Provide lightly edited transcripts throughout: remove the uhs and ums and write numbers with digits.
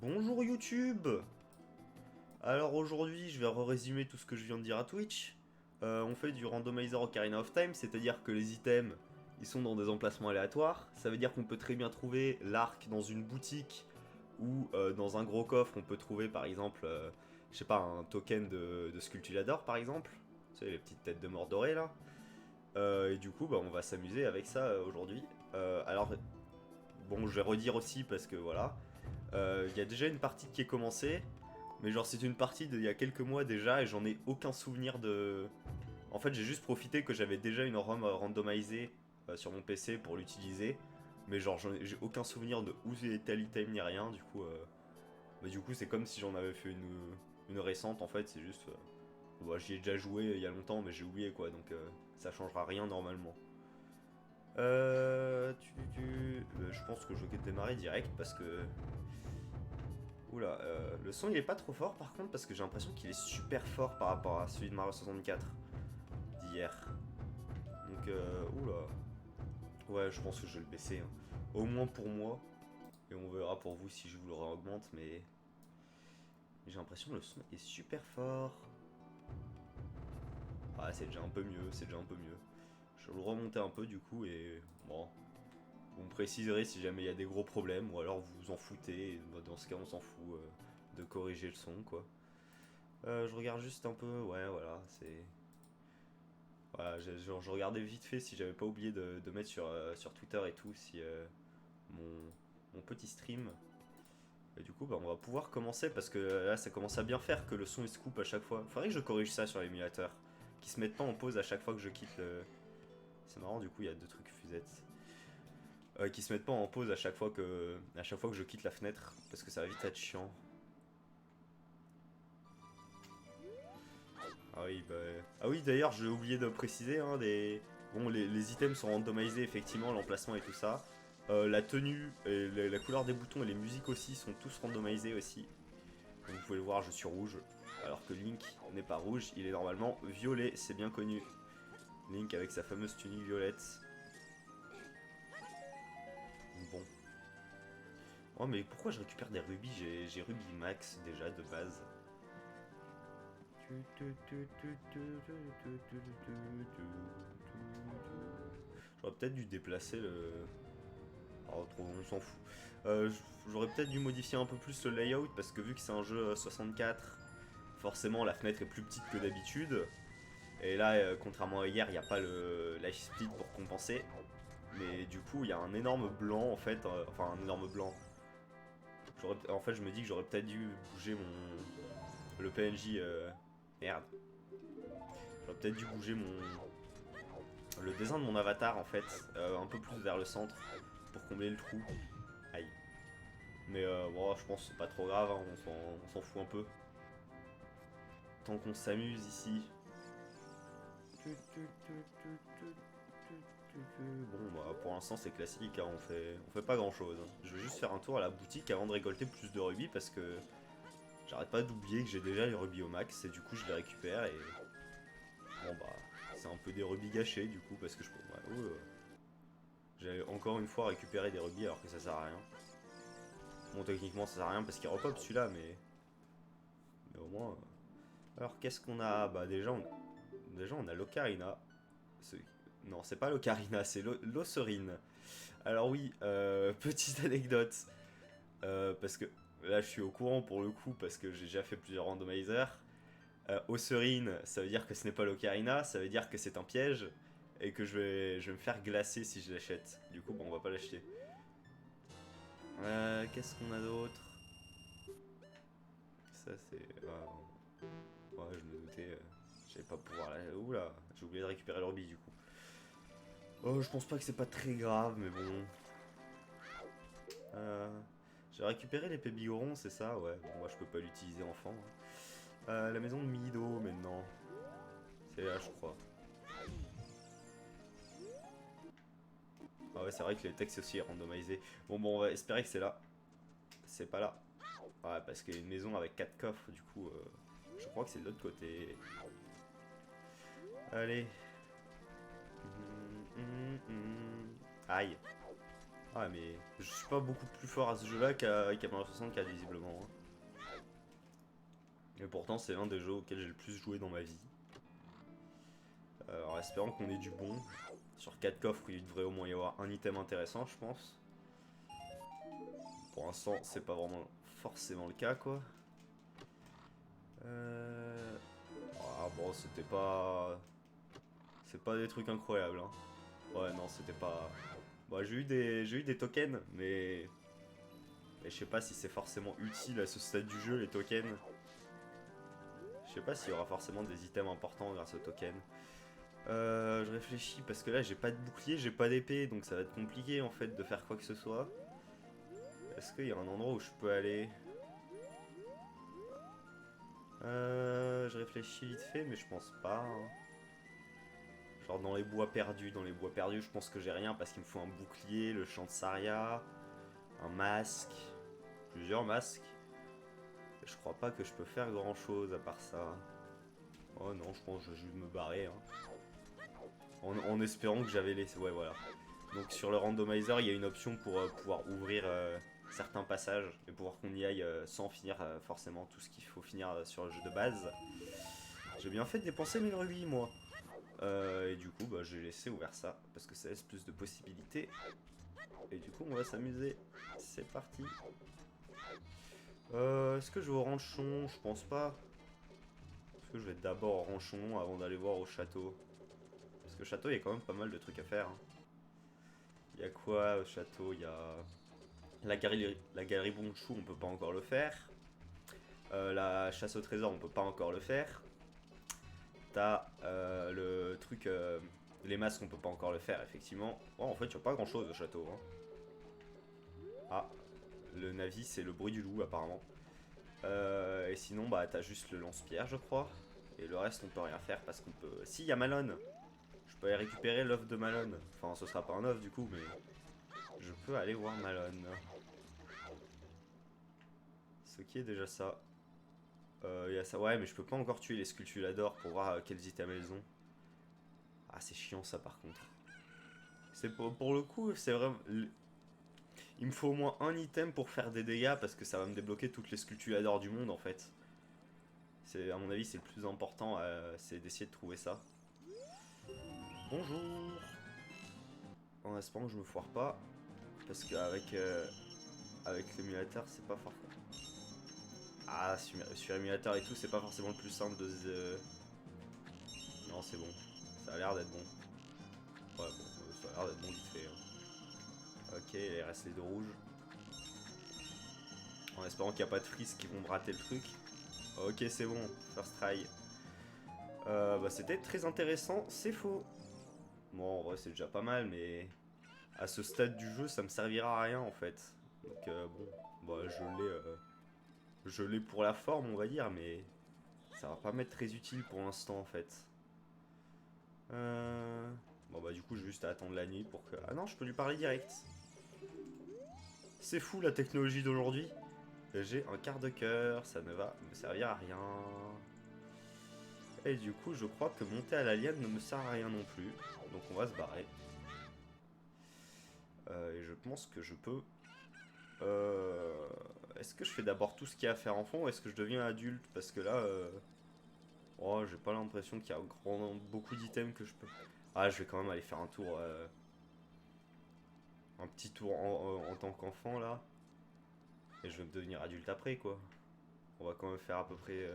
Bonjour YouTube. Alors aujourd'hui je vais résumer tout ce que je viens de dire à Twitch. On fait du randomizer Ocarina of Time, c'est-à-dire que les items ils sont dans des emplacements aléatoires. Ça veut dire qu'on peut très bien trouver l'arc dans une boutique ou dans un gros coffre on peut trouver par exemple, je sais pas, un token de Sculptulador par exemple. Tu sais les petites têtes de mort dorées là. Et du coup bah, on va s'amuser avec ça aujourd'hui. Alors bon je vais redire aussi parce que voilà. Il y a déjà une partie qui est commencée, mais genre c'est une partie d'il y a quelques mois déjà et j'en ai aucun souvenir de... En fait j'ai juste profité que j'avais déjà une ROM randomisée sur mon PC pour l'utiliser, mais genre j'ai aucun souvenir de où était l'item ni rien, du coup c'est comme si j'en avais fait une récente en fait, c'est juste... Bah, j'y ai déjà joué il y a longtemps mais j'ai oublié quoi, donc ça changera rien normalement. Je pense que je vais démarrer direct parce que oula, le son il est pas trop fort par contre parce que j'ai l'impression qu'il est super fort par rapport à celui de Mario 64 d'hier. Donc oula. Ouais, je pense que je vais le baisser. Hein. Au moins pour moi. Et on verra pour vous si je vous le réaugmente, mais j'ai l'impression que le son est super fort. Ah, c'est déjà un peu mieux, c'est déjà un peu mieux. Je vais le remonter un peu du coup et bon. Vous me préciserez si jamais il y a des gros problèmes ou alors vous vous en foutez. Et dans ce cas, on s'en fout de corriger le son quoi. Je regarde juste un peu, ouais, voilà, c'est. Voilà, je regardais vite fait si j'avais pas oublié de mettre sur Twitter et tout, si mon petit stream. Et du coup, bah, on va pouvoir commencer parce que là, ça commence à bien faire que le son il se coupe à chaque fois. Faudrait que je corrige ça sur l'émulateur. Qui se mette pas en pause à chaque fois que je quitte le. C'est marrant, du coup, il y a deux trucs fusettes. Qui se mettent pas en pause à chaque fois que je quitte la fenêtre parce que ça va vite être chiant. Ah oui, bah... Ah oui, d'ailleurs, j'ai oublié de préciser, hein, Bon, les items sont randomisés, effectivement, l'emplacement et tout ça. La tenue, et la couleur des boutons et les musiques aussi sont tous randomisés aussi. Comme vous pouvez le voir, je suis rouge, alors que Link n'est pas rouge, il est normalement violet, c'est bien connu. Link avec sa fameuse tunique violette. Bon. Oh, mais pourquoi je récupère des rubis? J'ai rubis max déjà de base. J'aurais peut-être dû déplacer le... Oh, trop, on s'en fout. J'aurais peut-être dû modifier un peu plus le layout parce que vu que c'est un jeu 64, forcément la fenêtre est plus petite que d'habitude. Et là, contrairement à hier, il n'y a pas le life split pour compenser. Mais du coup, il y a un énorme blanc en fait. Enfin, un énorme blanc. En fait, je me dis que j'aurais peut-être dû bouger le PNJ. Merde. J'aurais peut-être dû bouger le dessin de mon avatar en fait un peu plus vers le centre pour combler le trou. Aïe. Mais bon, je pense que c'est pas trop grave, hein, on s'en fout un peu. Tant qu'on s'amuse ici. Bon, bah pour l'instant c'est classique, hein, on fait pas grand chose. Hein. Je vais juste faire un tour à la boutique avant de récolter plus de rubis parce que j'arrête pas d'oublier que j'ai déjà les rubis au max et du coup je les récupère et. Bon bah, c'est un peu des rubis gâchés du coup parce que je peux. Ouais, j'ai encore une fois récupéré des rubis alors que ça sert à rien. Bon, techniquement ça sert à rien parce qu'il repop celui-là, mais au moins. Alors qu'est-ce qu'on a? Bah déjà on a l'Ocarina. Non, c'est pas l'Ocarina, c'est l'Osserine. Alors oui, petite anecdote. Parce que là je suis au courant pour le coup parce que j'ai déjà fait plusieurs randomizers. Osserine, ça veut dire que ce n'est pas l'Ocarina, ça veut dire que c'est un piège et que je vais me faire glacer si je l'achète. Du coup, bon, on va pas l'acheter. Qu'est-ce qu'on a d'autre? Ça c'est... ouais, je me doutais, j'allais pas pouvoir la... Oula, j'ai oublié de récupérer l'orbi du coup. Oh, je pense pas que c'est pas très grave, mais bon. J'ai récupéré l'épée bigoron, c'est ça? Ouais, bon, moi je peux pas l'utiliser enfant. Hein. La maison de Mido maintenant. C'est là, je crois. Ah ouais, c'est vrai que le texte aussi est randomisé. Bon, on va espérer que c'est là. C'est pas là. Ouais, parce qu'il y a une maison avec 4 coffres, du coup, je crois que c'est de l'autre côté. Allez. Aïe. Ah mais je suis pas beaucoup plus fort à ce jeu là qu'à Mario 64 visiblement, hein. Et pourtant c'est l'un des jeux auxquels j'ai le plus joué dans ma vie. Alors espérons qu'on ait du bon. Sur 4 coffres il devrait au moins y avoir un item intéressant je pense. Pour l'instant c'est pas vraiment forcément le cas quoi. Ah bon c'était pas... C'est pas des trucs incroyables hein. Ouais non c'était pas... Bon, j'ai eu des tokens mais je sais pas si c'est forcément utile à ce stade du jeu les tokens. Je sais pas s'il y aura forcément des items importants grâce aux tokens. Je réfléchis parce que là j'ai pas de bouclier, j'ai pas d'épée, donc ça va être compliqué en fait de faire quoi que ce soit. Est-ce qu'il y a un endroit où je peux aller? Je réfléchis vite fait, mais je pense pas, hein. Genre dans les bois perdus, je pense que j'ai rien parce qu'il me faut un bouclier, le champ de Saria, un masque, plusieurs masques. Et je crois pas que je peux faire grand chose à part ça. Oh non, je pense que je vais juste me barrer, hein. En espérant que j'avais laissé. Ouais, voilà. Donc sur le randomizer, il y a une option pour pouvoir ouvrir certains passages et pouvoir qu'on y aille sans finir forcément tout ce qu'il faut finir sur le jeu de base. J'ai bien fait de dépenser mes rubis, moi. Et du coup, bah, j'ai laissé ouvert ça parce que ça laisse plus de possibilités. Et du coup, on va s'amuser. C'est parti. Est-ce que je vais au ranchon? Je pense pas. Est-ce que je vais d'abord au ranchon avant d'aller voir au château? Parce que au château, il y a quand même pas mal de trucs à faire, hein. Il y a quoi au château? Il y a la galerie Bonchou, on peut pas encore le faire. La chasse au trésor, on peut pas encore le faire. T'as le truc, les masques, on peut pas encore le faire, effectivement. Oh, en fait, il y a pas grand chose au château, hein. Ah, le Navi, c'est le bruit du loup, apparemment. Et sinon, bah, t'as juste le lance-pierre, je crois. Et le reste, on peut rien faire parce qu'on peut. Si, il y a Malone. Je peux aller récupérer l'œuf de Malone. Enfin, ce sera pas un œuf du coup, mais je peux aller voir Malone. Ce qui est déjà ça. Y a ça. Ouais, mais je peux pas encore tuer les Sculptuladors pour voir quels items elles ont. Ah, c'est chiant ça par contre. C'est pour le coup, c'est vraiment. Il me faut au moins un item pour faire des dégâts parce que ça va me débloquer toutes les Sculptuladors du monde en fait. C'est, à mon avis, c'est le plus important, c'est d'essayer de trouver ça. Bonjour. En espérant que je me foire pas. Parce qu'avec avec l'émulateur, c'est pas fort. Ah, sur émulateur et tout, c'est pas forcément le plus simple de se... Non, c'est bon. Ça a l'air d'être bon. Ouais, bon, ça a l'air d'être bon vite fait, hein. Ok, il reste les deux rouges. En espérant qu'il n'y a pas de frises qui vont me rater le truc. Ok, c'est bon. First try. Bah, c'était très intéressant. C'est faux. Bon, en vrai, c'est déjà pas mal, mais... À ce stade du jeu, ça me servira à rien, en fait. Donc, bon. Bah, je l'ai pour la forme, on va dire, mais... Ça va pas m'être très utile pour l'instant, en fait. Bon bah du coup je vais juste attendre la nuit pour que... Ah non, je peux lui parler direct. C'est fou la technologie d'aujourd'hui. J'ai un quart de cœur, ça ne va me servir à rien. Et du coup je crois que monter à l'alien ne me sert à rien non plus. Donc on va se barrer. Et je pense que je peux... Est-ce que je fais d'abord tout ce qu'il y a à faire enfant ou est-ce que je deviens adulte? Parce que là... Oh, j'ai pas l'impression qu'il y a beaucoup d'items que je peux... Ah, je vais quand même aller faire un tour... Un petit tour en tant qu'enfant là. Et je vais devenir adulte après quoi. On va quand même faire à peu près...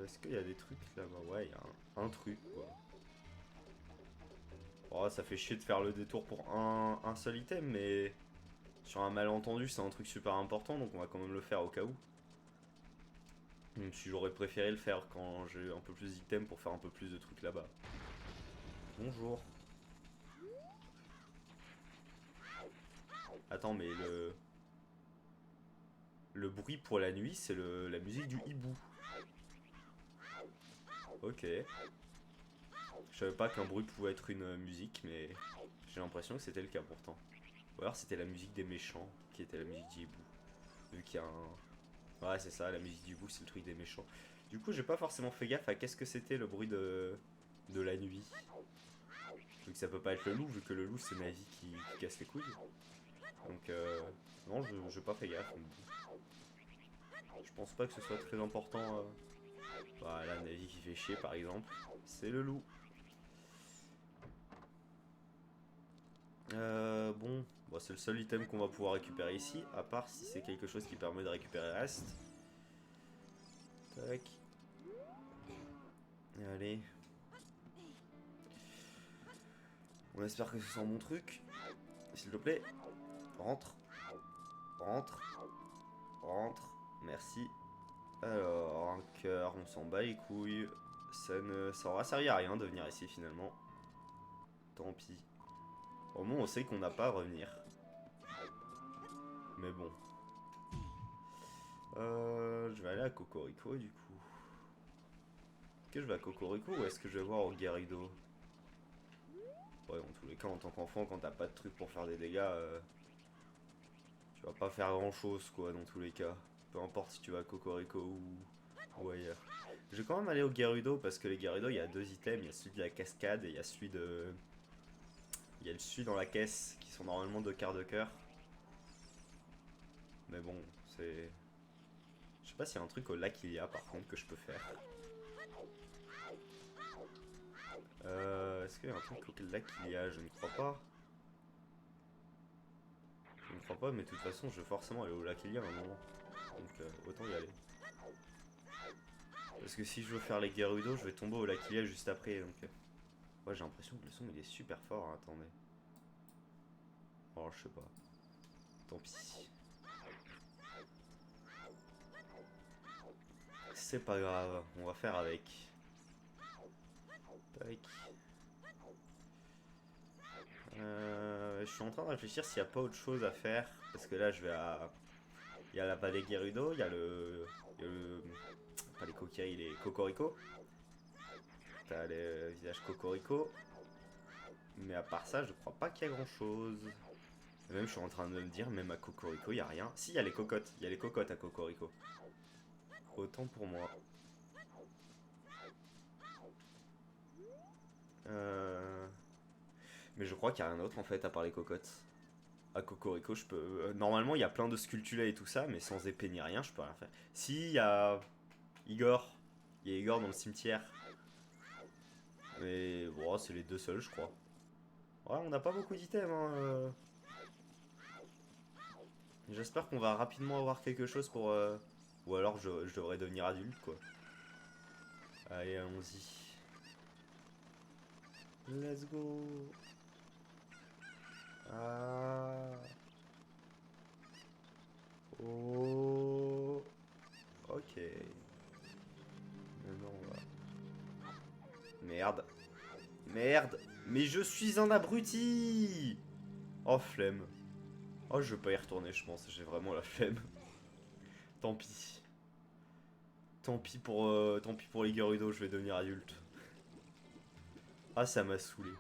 est-ce qu'il y a des trucs là-bas? Ouais, il y a un truc quoi. Oh, ça fait chier de faire le détour pour un seul item, mais... Sur un malentendu, c'est un truc super important, donc on va quand même le faire au cas où. Même si j'aurais préféré le faire quand j'ai un peu plus d'items pour faire un peu plus de trucs là-bas. Bonjour. Attends, mais le bruit pour la nuit, c'est la musique du hibou. Ok. Je savais pas qu'un bruit pouvait être une musique, mais j'ai l'impression que c'était le cas pourtant. Ou alors c'était la musique des méchants qui était la musique du hibou. Vu qu'il y a un... Ouais, c'est ça, la musique du hibou, c'est le truc des méchants. Du coup, j'ai pas forcément fait gaffe à qu'est-ce que c'était le bruit de la nuit. Vu que ça peut pas être le loup, vu que le loup c'est Navi qui casse les couilles. Donc non, je pas fait gaffe. Je pense pas que ce soit très important. Voilà, Navi qui fait chier par exemple. C'est le loup. Bon, c'est le seul item qu'on va pouvoir récupérer ici, à part si c'est quelque chose qui permet de récupérer le reste. Tac. Allez. On espère que ce sent bon truc. S'il te plaît. Rentre. Rentre. Rentre. Merci. Alors, un cœur, on s'en bat les couilles. Ça aura servi à rien de venir ici finalement. Tant pis. Au moins on sait qu'on n'a pas à revenir. Mais bon. Je vais aller à Cocorico du coup. Est-ce que je vais à Cocorico ou est-ce que je vais voir au Gyarados? Ouais, dans tous les cas, en tant qu'enfant, quand t'as pas de truc pour faire des dégâts, tu vas pas faire grand chose quoi, dans tous les cas. Peu importe si tu vas à Cocorico ou ailleurs. Je vais quand même aller au Gyarados parce que les Gyarados, il y a deux items. Il y a celui de la cascade et il y a celui de. Il y a le celui dans la caisse qui sont normalement deux quarts de cœur. Mais bon, c'est. Je sais pas s'il y a un truc au lac il y a par contre que je peux faire. Est-ce qu'il y a un truc au lac il y a? Je ne crois pas. Je ne crois pas, mais de toute façon, je vais forcément aller au lac il y a un moment. Donc autant y aller. Parce que si je veux faire les Gerudo, je vais tomber au lac il y a juste après. Donc, ouais, j'ai l'impression que le son il est super fort. Hein, attendez. Oh, je sais pas. Tant pis. C'est pas grave, on va faire avec. Tac. Je suis en train de réfléchir s'il n'y a pas autre chose à faire. Parce que là, je vais à. Il y a la vallée Gerudo, il y a le. Pas les coquilles, les Cocorico. T'as le visage Cocorico. Mais à part ça, je crois pas qu'il y a grand chose. Même, je suis en train de me dire, même à Cocorico, il y a rien. Si, il y a les cocottes. Il y a les cocottes à Cocorico. Autant pour moi. Mais je crois qu'il n'y a rien d'autre en fait à part les cocottes. À Cocorico, je peux. Normalement, il y a plein de sculptures et tout ça, mais sans épée ni rien, je peux rien faire. Si, il y a Igor. Il y a Igor dans le cimetière. Mais bon, c'est les deux seuls, je crois. Ouais, on n'a pas beaucoup d'items. Hein. J'espère qu'on va rapidement avoir quelque chose pour. Ou alors je devrais devenir adulte, quoi. Allez, allons-y. Let's go. Ah. Oh. Ok. Maintenant, on va. Merde. Merde. Mais je suis un abruti. Oh, flemme. Oh, je vais pas y retourner, je pense. J'ai vraiment la flemme. Tant pis. Tant pis pour les Gerudo, je vais devenir adulte. Ah, ça m'a saoulé.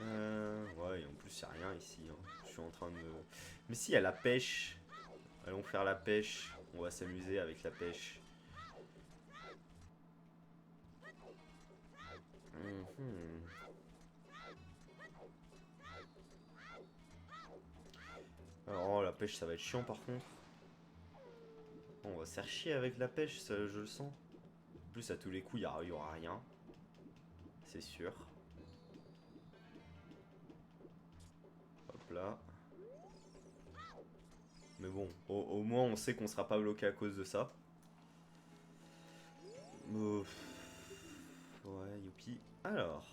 Ouais, et en plus, y a rien ici. Hein. Je suis en train de. Mais si, y a la pêche. Allons faire la pêche. On va s'amuser avec la pêche. Mhm. Alors, oh, la pêche, ça va être chiant par contre. On va se faire chier avec la pêche, ça, je le sens. En plus, à tous les coups, il y aura rien. C'est sûr. Hop là. Mais bon, au moins on sait qu'on sera pas bloqué à cause de ça. Ouais, youpi. Alors.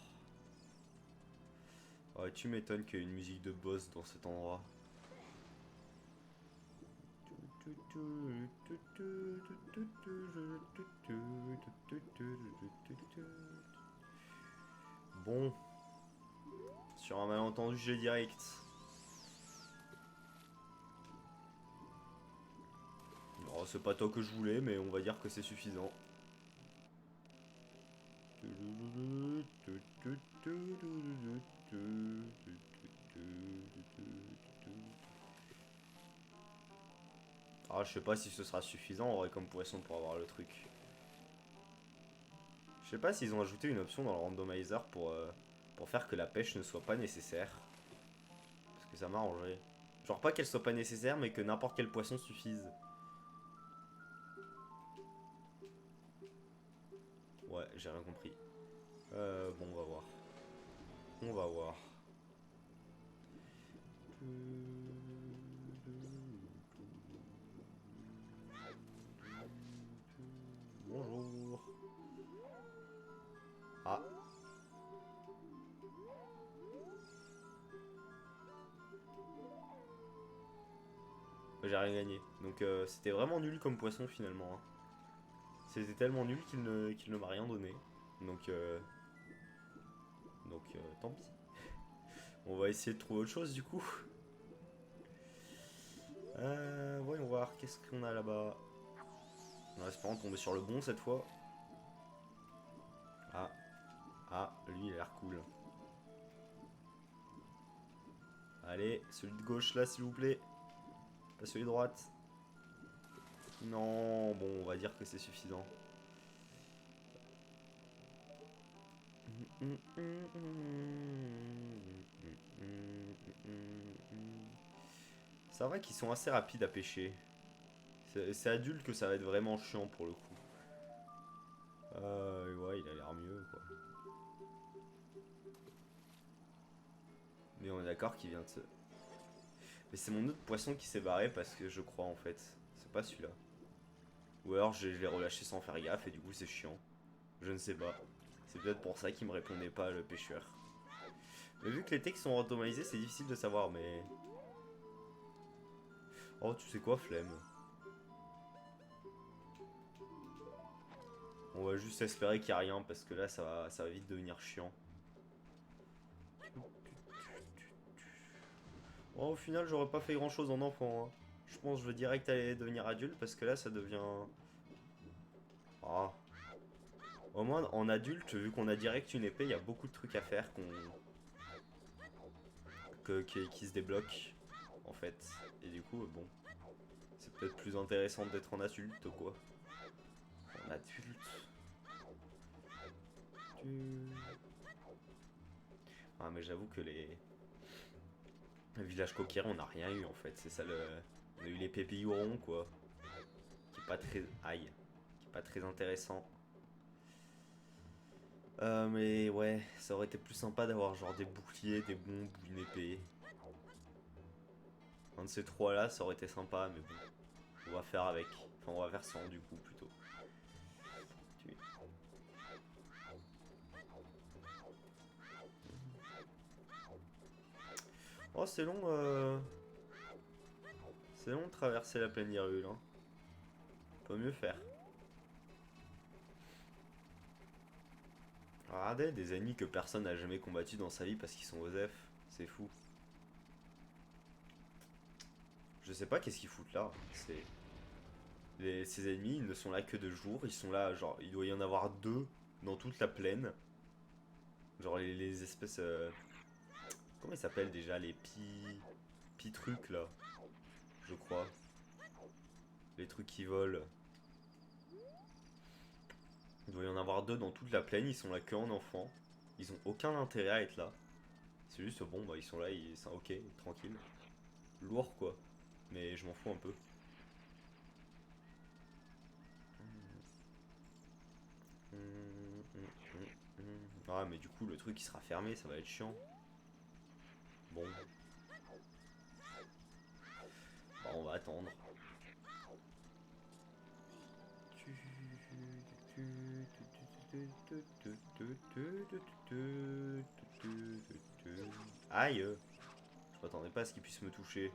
Ouais, tu m'étonnes qu'il y ait une musique de boss dans cet endroit. Bon. Sur un malentendu, j'ai direct. Oh, c'est pas toi que je voulais, mais on va dire que c'est suffisant. Ah, je sais pas si ce sera suffisant en vrai comme poisson pour avoir le truc. sais pas s'ils ont ajouté une option dans le randomizer pour faire que la pêche ne soit pas nécessaire. Parce que ça m'a arrangé. Genre pas qu'elle soit pas nécessaire, mais que n'importe quel poisson suffise. Ouais, j'ai rien compris. Bon, on va voir. On va voir. Bonjour. Ah. J'ai rien gagné. Donc c'était vraiment nul comme poisson finalement. Hein. C'était tellement nul qu'il ne m'a rien donné. Donc, tant pis. On va essayer de trouver autre chose du coup. Voyons voir, qu'est-ce qu'on a là-bas. En espérant tomber sur le bon cette fois. Ah, lui il a l'air cool. Allez, celui de gauche là s'il vous plaît. Pas celui de droite. Non, bon, on va dire que c'est suffisant. C'est vrai qu'ils sont assez rapides à pêcher. C'est adulte que ça va être vraiment chiant pour le coup. Ouais, il a l'air mieux quoi. Mais on est d'accord qu'il vient de se... Mais c'est mon autre poisson qui s'est barré parce que je crois en fait. C'est pas celui-là. Ou alors je l'ai relâché sans faire gaffe et du coup c'est chiant. Je ne sais pas. C'est peut-être pour ça qu'il me répondait pas le pêcheur. Mais vu que les textes sont randomisés, c'est difficile de savoir mais... Oh tu sais quoi, flemme. On va juste espérer qu'il n'y a rien parce que là ça va vite devenir chiant. Oh, au final j'aurais pas fait grand chose en enfant. Hein. Je pense que je veux direct aller devenir adulte parce que là ça devient... Ah. Au moins en adulte, vu qu'on a direct une épée, il y a beaucoup de trucs à faire qui se débloquent en fait. Et du coup, bon, c'est peut-être plus intéressant d'être en adulte quoi. En adulte. Ah mais j'avoue que le village coquillère, on n'a rien eu en fait. C'est ça le... On a eu les pépillons quoi. Qui est pas très... Aïe. Qui est pas très intéressant. Mais ouais, ça aurait été plus sympa d'avoir genre des boucliers, des bombes ou une épée. Un de ces trois là, ça aurait été sympa, mais bon. On va faire avec. Enfin, on va faire sans du coup plutôt. Oh, c'est long. C'est long de traverser la plaine d'Hyrule. Hein. On peut mieux faire. Regardez, des ennemis que personne n'a jamais combattu dans sa vie parce qu'ils sont OSEF. C'est fou. Je sais pas qu'est-ce qu'ils foutent là. Ces ennemis, ils ne sont là que de jour. Ils sont là, genre, il doit y en avoir deux dans toute la plaine. Genre les espèces... Comment ils s'appellent déjà? Les trucs là. Je crois. Les trucs qui volent. Il doit y en avoir deux dans toute la plaine. Ils sont là que en enfant. Ils ont aucun intérêt à être là. C'est juste, bon, bah ils sont là, ils sont ok, tranquille. Lourd quoi. Mais je m'en fous un peu. Ah mais du coup le truc il sera fermé, ça va être chiant. Bon. Bah on va attendre. Aïe. Je m'attendais pas à ce qu'il puisse me toucher.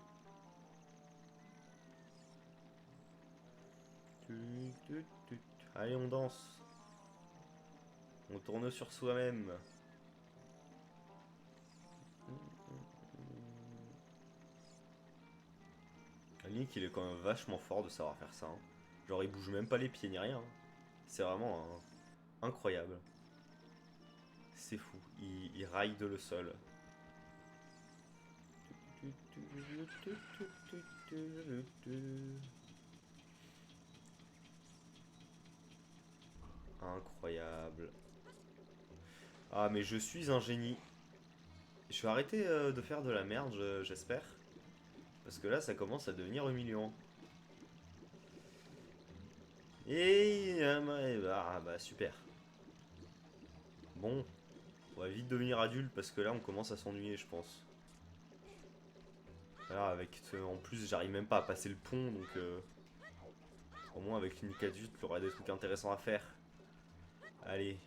Allez on danse. On tourne sur soi-même. Link il est quand même vachement fort de savoir faire ça. Hein. Genre il bouge même pas les pieds ni rien. Hein. C'est vraiment incroyable. C'est fou. Il raille de le sol. Incroyable. Ah, mais je suis un génie. Je vais arrêter de faire de la merde, j'espère. Parce que là, ça commence à devenir humiliant. Et... bah, super. Bon, on va vite devenir adulte parce que là, on commence à s'ennuyer, je pense. Là, avec... En plus, j'arrive même pas à passer le pont, donc... Au moins, avec une adulte, il y aura des trucs intéressants à faire. Allez.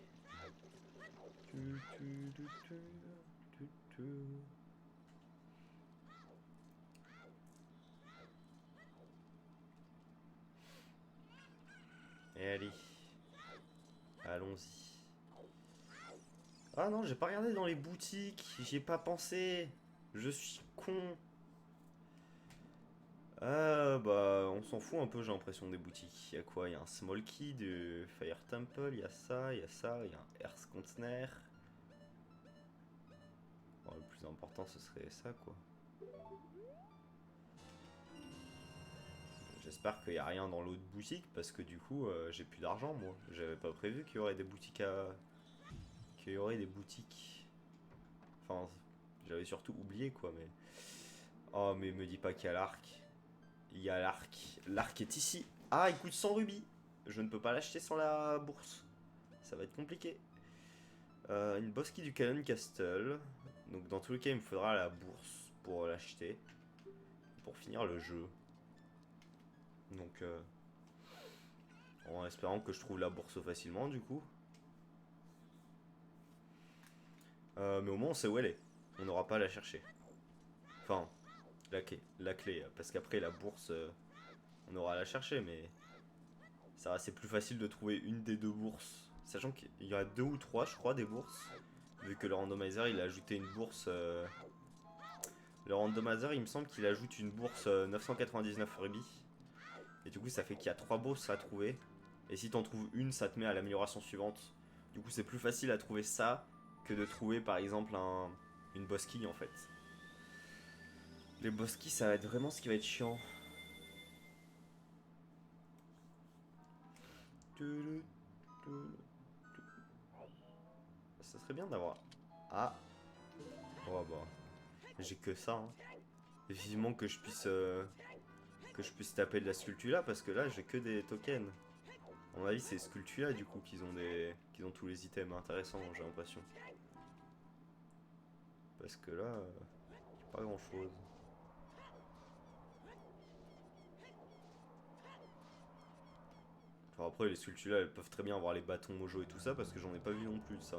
Et allez. Allons-y. Ah non, j'ai pas regardé dans les boutiques. J'y ai pas pensé. Je suis con. Ah bah, on s'en fout un peu, j'ai l'impression, des boutiques. Il y a quoi? Il y a un Small Key de Fire Temple, il y a ça, il y a ça, il y a un Earth Container. Bon, le plus important, ce serait ça, quoi. J'espère qu'il n'y a rien dans l'autre boutique, parce que du coup, j'ai plus d'argent, moi. J'avais pas prévu qu'il y aurait des boutiques à... qu'il y aurait des boutiques. Enfin, j'avais surtout oublié, quoi, mais... Oh, mais me dis pas qu'il y a l'arc. Il y a l'arc. L'arc est ici. Ah, il coûte 100 rubis. Je ne peux pas l'acheter sans la bourse. Ça va être compliqué. Une boss key du Canon Castle. Donc dans tous les cas, il me faudra la bourse pour l'acheter. Pour finir le jeu. Donc en espérant que je trouve la bourse facilement du coup. Mais au moins on sait où elle est. On n'aura pas à la chercher. Enfin, la clé. Parce qu'après la bourse, on aura à la chercher. Mais ça c'est plus facile de trouver une des deux bourses. Sachant qu'il y en a deux ou trois, je crois, des bourses. Vu que le randomizer il a ajouté une bourse. Le randomizer il me semble qu'il ajoute une bourse 999 rubis. Et du coup ça fait qu'il y a trois bourses à trouver. Et si t'en trouves une, ça te met à l'amélioration suivante. Du coup c'est plus facile à trouver ça que de trouver par exemple une boss key en fait. Les boss keys ça va être vraiment ce qui va être chiant. Ça serait bien d'avoir... Ah. Oh bah. J'ai que ça. Hein. Vivement que je puisse taper de la sculpture là parce que là j'ai que des tokens. À mon avis c'est sculpture là du coup qu'ils ont tous les items intéressants j'ai l'impression. Parce que là, pas grand chose. Enfin, après les sculptures là elles peuvent très bien avoir les bâtons mojo et tout ça parce que j'en ai pas vu non plus de ça.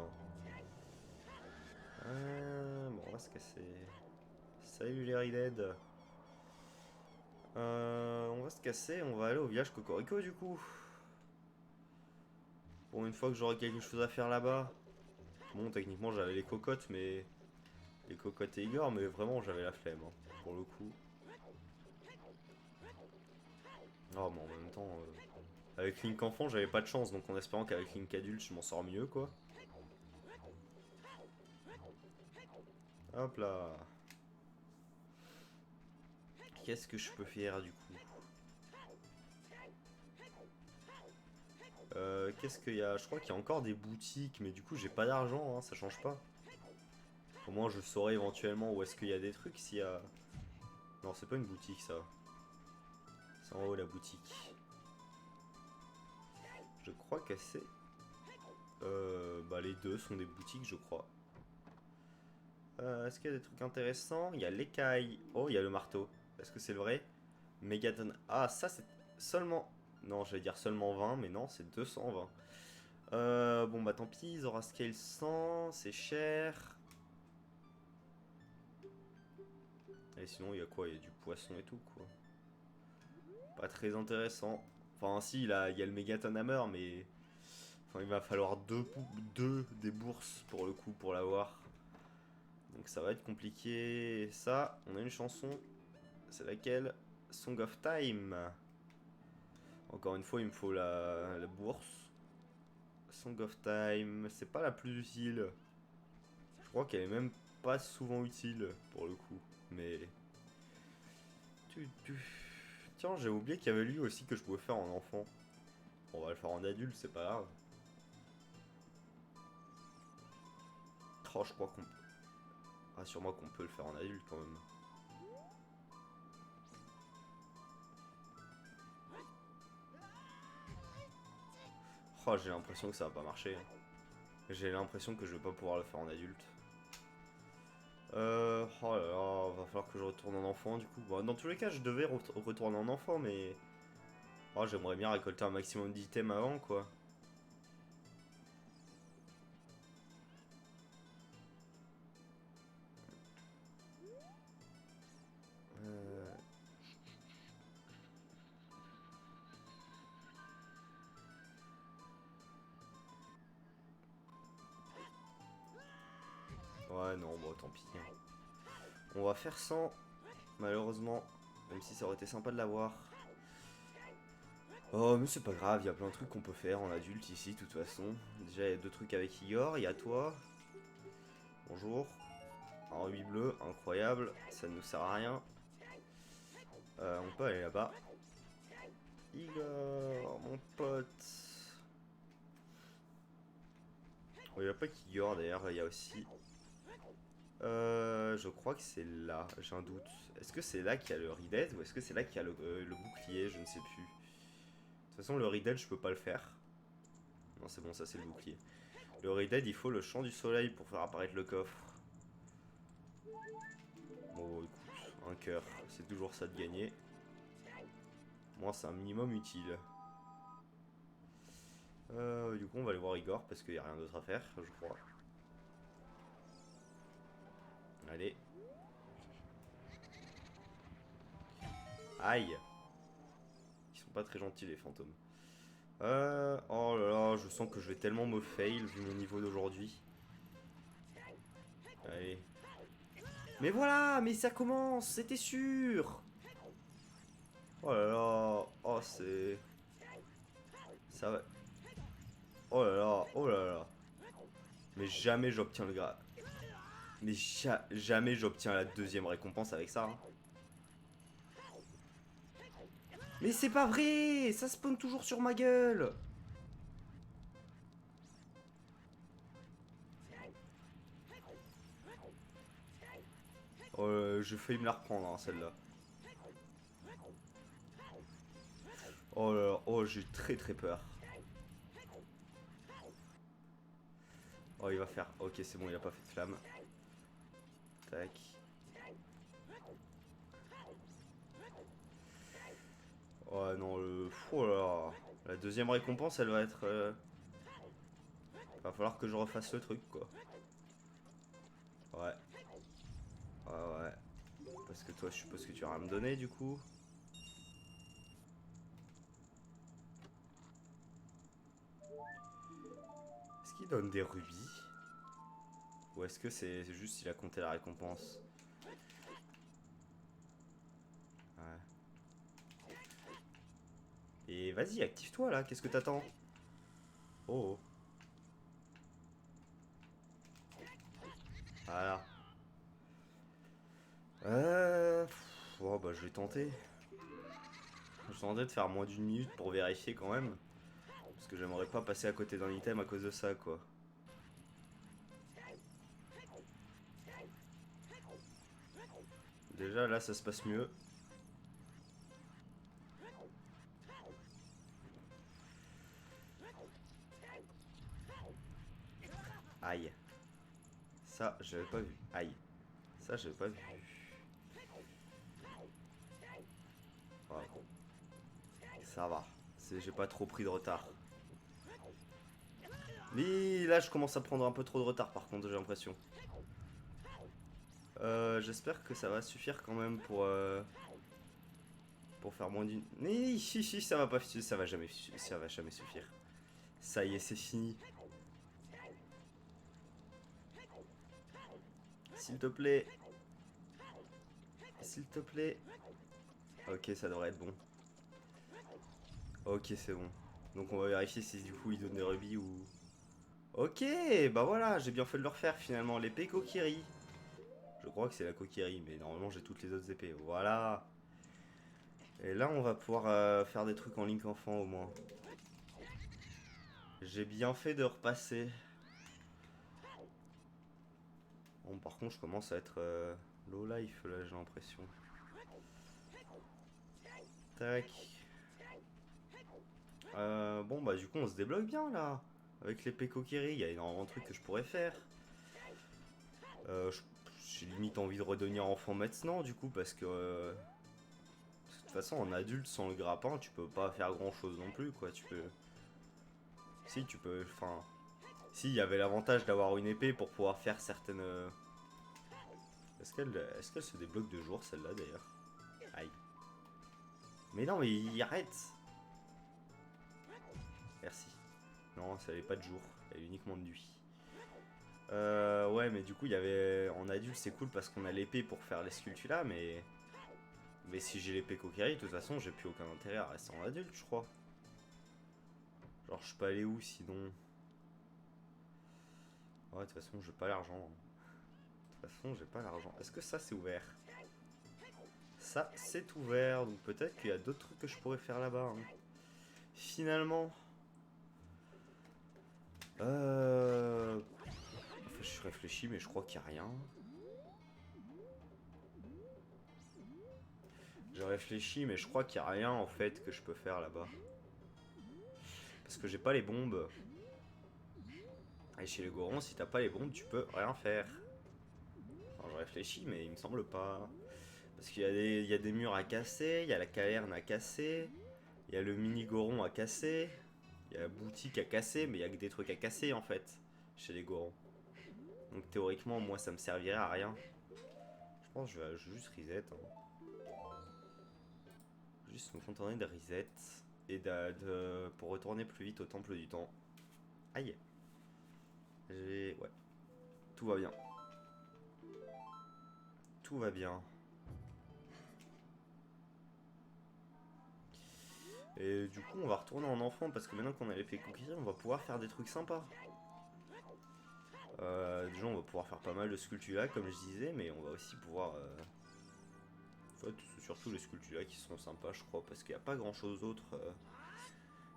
Bon on va se casser. Salut les Red. On va se casser, on va aller au village Cocorico du coup. Pour une fois que j'aurai quelque chose à faire là-bas. Bon techniquement j'avais les cocottes mais... Les cocottes et Igor mais vraiment j'avais la flemme hein, pour le coup. Oh mais en même temps... Avec Link enfant j'avais pas de chance donc en espérant qu'avec Link adulte je m'en sors mieux quoi. Hop là. Qu'est-ce que je peux faire du coup? Qu'est-ce qu'il y a? Je crois qu'il y a encore des boutiques, mais du coup j'ai pas d'argent, hein, ça change pas. Au moins je saurai éventuellement où est-ce qu'il y a des trucs s'il y a... Non c'est pas une boutique ça. C'est en haut la boutique. Je crois que c'est... bah les deux sont des boutiques je crois. Est-ce qu'il y a des trucs intéressants? Il y a l'écaille. Oh il y a le marteau. Est-ce que c'est le vrai? Megaton. Ah ça c'est seulement... Non j'allais dire seulement 20 mais non c'est 220. Bon bah tant pis, Zora Scale 100, c'est cher. Et sinon il y a quoi? Il y a du poisson et tout quoi. Pas très intéressant. Enfin si, il y a le Megaton Hammer mais... Enfin il va falloir deux des bourses pour le coup pour l'avoir. Donc ça va être compliqué. Et ça, on a une chanson. C'est laquelle? Song of Time. Encore une fois il me faut la bourse. Song of Time, c'est pas la plus utile. Je crois qu'elle est même pas souvent utile pour le coup. Mais... Tiens, j'ai oublié qu'il y avait lui aussi que je pouvais faire en enfant. On va le faire en adulte, c'est pas grave. Oh, je crois qu'on... Rassure-moi qu'on peut le faire en adulte quand même. Oh, j'ai l'impression que ça va pas marcher. J'ai l'impression que je vais pas pouvoir le faire en adulte. Oh là là, va falloir que je retourne en enfant du coup. Bon, dans tous les cas, je devais retourner en enfant, mais... Oh, j'aimerais bien récolter un maximum d'items avant, quoi. Euh... Ouais, non, bon, tant pis. On va faire sans, malheureusement. Même si ça aurait été sympa de l'avoir. Oh, mais c'est pas grave, il y a plein de trucs qu'on peut faire en adulte ici, de toute façon. Déjà, il y a deux trucs avec Igor, il y a toi. Bonjour. Un rubis bleu, incroyable, ça ne nous sert à rien. On peut aller là-bas. Igor, mon pote. Oh, il n'y a pas qu'Igor d'ailleurs, il y a aussi... je crois que c'est là, j'ai un doute. Est-ce que c'est là qu'il y a le Redead ou est-ce que c'est là qu'il y a le bouclier? Je ne sais plus. De toute façon, le Redead, je peux pas le faire. Non, c'est bon, ça c'est le bouclier. Le Redead, il faut le chant du soleil pour faire apparaître le coffre. Bon, écoute, un cœur, c'est toujours ça de gagner. Moi, c'est un minimum utile. Du coup, on va aller voir Igor parce qu'il n'y a rien d'autre à faire, je crois. Allez. Aïe. Ils sont pas très gentils, les fantômes. Oh là là, je sens que je vais tellement me fail vu mon niveau d'aujourd'hui. Allez. Mais voilà, mais ça commence, c'était sûr. Oh là là, oh c'est... Ça va... Oh là là, oh là là. Mais jamais j'obtiens le grade. Mais jamais j'obtiens la deuxième récompense avec ça. Hein. Mais c'est pas vrai, ça spawn toujours sur ma gueule. Oh, j'ai failli me la reprendre, hein, celle-là. Oh là là, oh, j'ai très très peur. Oh, il va faire... Ok, c'est bon, il a pas fait de flamme. Tac. Oh non, le... Oh là là. La deuxième récompense, elle va être... Va falloir que je refasse le truc, quoi. Ouais. Ouais, ouais. Parce que toi, je suppose que tu vas rien me donner, du coup. Est-ce qu'il donne des rubis? Ou est-ce que c'est juste il a compté la récompense? Ouais. Et vas-y, active-toi, là. Qu'est-ce que t'attends? Oh, oh. Voilà. Oh, bah, je vais tenter. Je tentais de faire moins d'une minute pour vérifier quand même. Parce que j'aimerais pas passer à côté d'un item à cause de ça, quoi. Déjà, là, ça se passe mieux. Aïe. Ça, j'avais pas vu. Aïe. Ça, j'avais pas vu. Ouais. Ça va. J'ai pas trop pris de retard. Mais là, je commence à prendre un peu trop de retard, par contre, j'ai l'impression. J'espère que ça va suffire quand même pour faire moins d'une... Mais si, ça va pas, ça va jamais suffire. Ça y est, c'est fini. S'il te plaît. S'il te plaît. Ok, ça devrait être bon. Ok, c'est bon. Donc on va vérifier si du coup il donne des rubis ou... Ok, bah voilà, j'ai bien fait de le refaire finalement. L'épée Kokiri. Je crois que c'est la Kokiri, mais normalement j'ai toutes les autres épées. Voilà. Et là on va pouvoir faire des trucs en Link enfant au moins. J'ai bien fait de repasser. Bon, par contre, je commence à être low life là, j'ai l'impression. Tac. Bon, bah, du coup, on se débloque bien là. Avec l'épée Kokiri, il y a énormément de trucs que je pourrais faire. J'ai limite envie de redevenir enfant maintenant, du coup, parce que. De toute façon, en adulte, sans le grappin, tu peux pas faire grand chose non plus, quoi. Tu peux. Si, tu peux. Enfin. Si, il y avait l'avantage d'avoir une épée pour pouvoir faire certaines. Est-ce qu'elle se débloque de jour, celle-là d'ailleurs? Aïe. Mais non, mais il arrête. Merci. Non, ça n'est pas de jour, elle est uniquement de nuit. Ouais, mais du coup, il y avait. En adulte, c'est cool parce qu'on a l'épée pour faire les sculptures là, mais. Mais si j'ai l'épée Kokiri, de toute façon, j'ai plus aucun intérêt à rester en adulte, je crois. Genre, je peux aller où sinon? Ouais, de toute façon, j'ai pas l'argent. De toute façon, j'ai pas l'argent. Est-ce que ça, c'est ouvert? Ça, c'est ouvert, donc peut-être qu'il y a d'autres trucs que je pourrais faire là-bas. Hein. Finalement. Enfin, je réfléchis, mais je crois qu'il n'y a rien. Je réfléchis, mais je crois qu'il n'y a rien en fait que je peux faire là-bas. Parce que j'ai pas les bombes. Et chez les Gorons, si t'as pas les bombes, tu peux rien faire. Alors je réfléchis, mais il me semble pas. Parce il y a des murs à casser, il y a la caverne à casser, il y a le mini Goron à casser, il y a la boutique à casser, mais il y a que des trucs à casser en fait, chez les Gorons. Donc théoriquement, moi ça me servirait à rien. Je pense que je vais juste reset. Hein. Juste me contenter de reset. Et pour retourner plus vite au temple du temps. Aïe. Ouais. Tout va bien. Tout va bien. Et du coup, on va retourner en enfant parce que maintenant qu'on a l'effet cookie, on va pouvoir faire des trucs sympas. Déjà, on va pouvoir faire pas mal de sculptures là, comme je disais, mais on va aussi pouvoir. En fait, surtout les sculptures là qui sont sympas, je crois, parce qu'il n'y a pas grand chose d'autre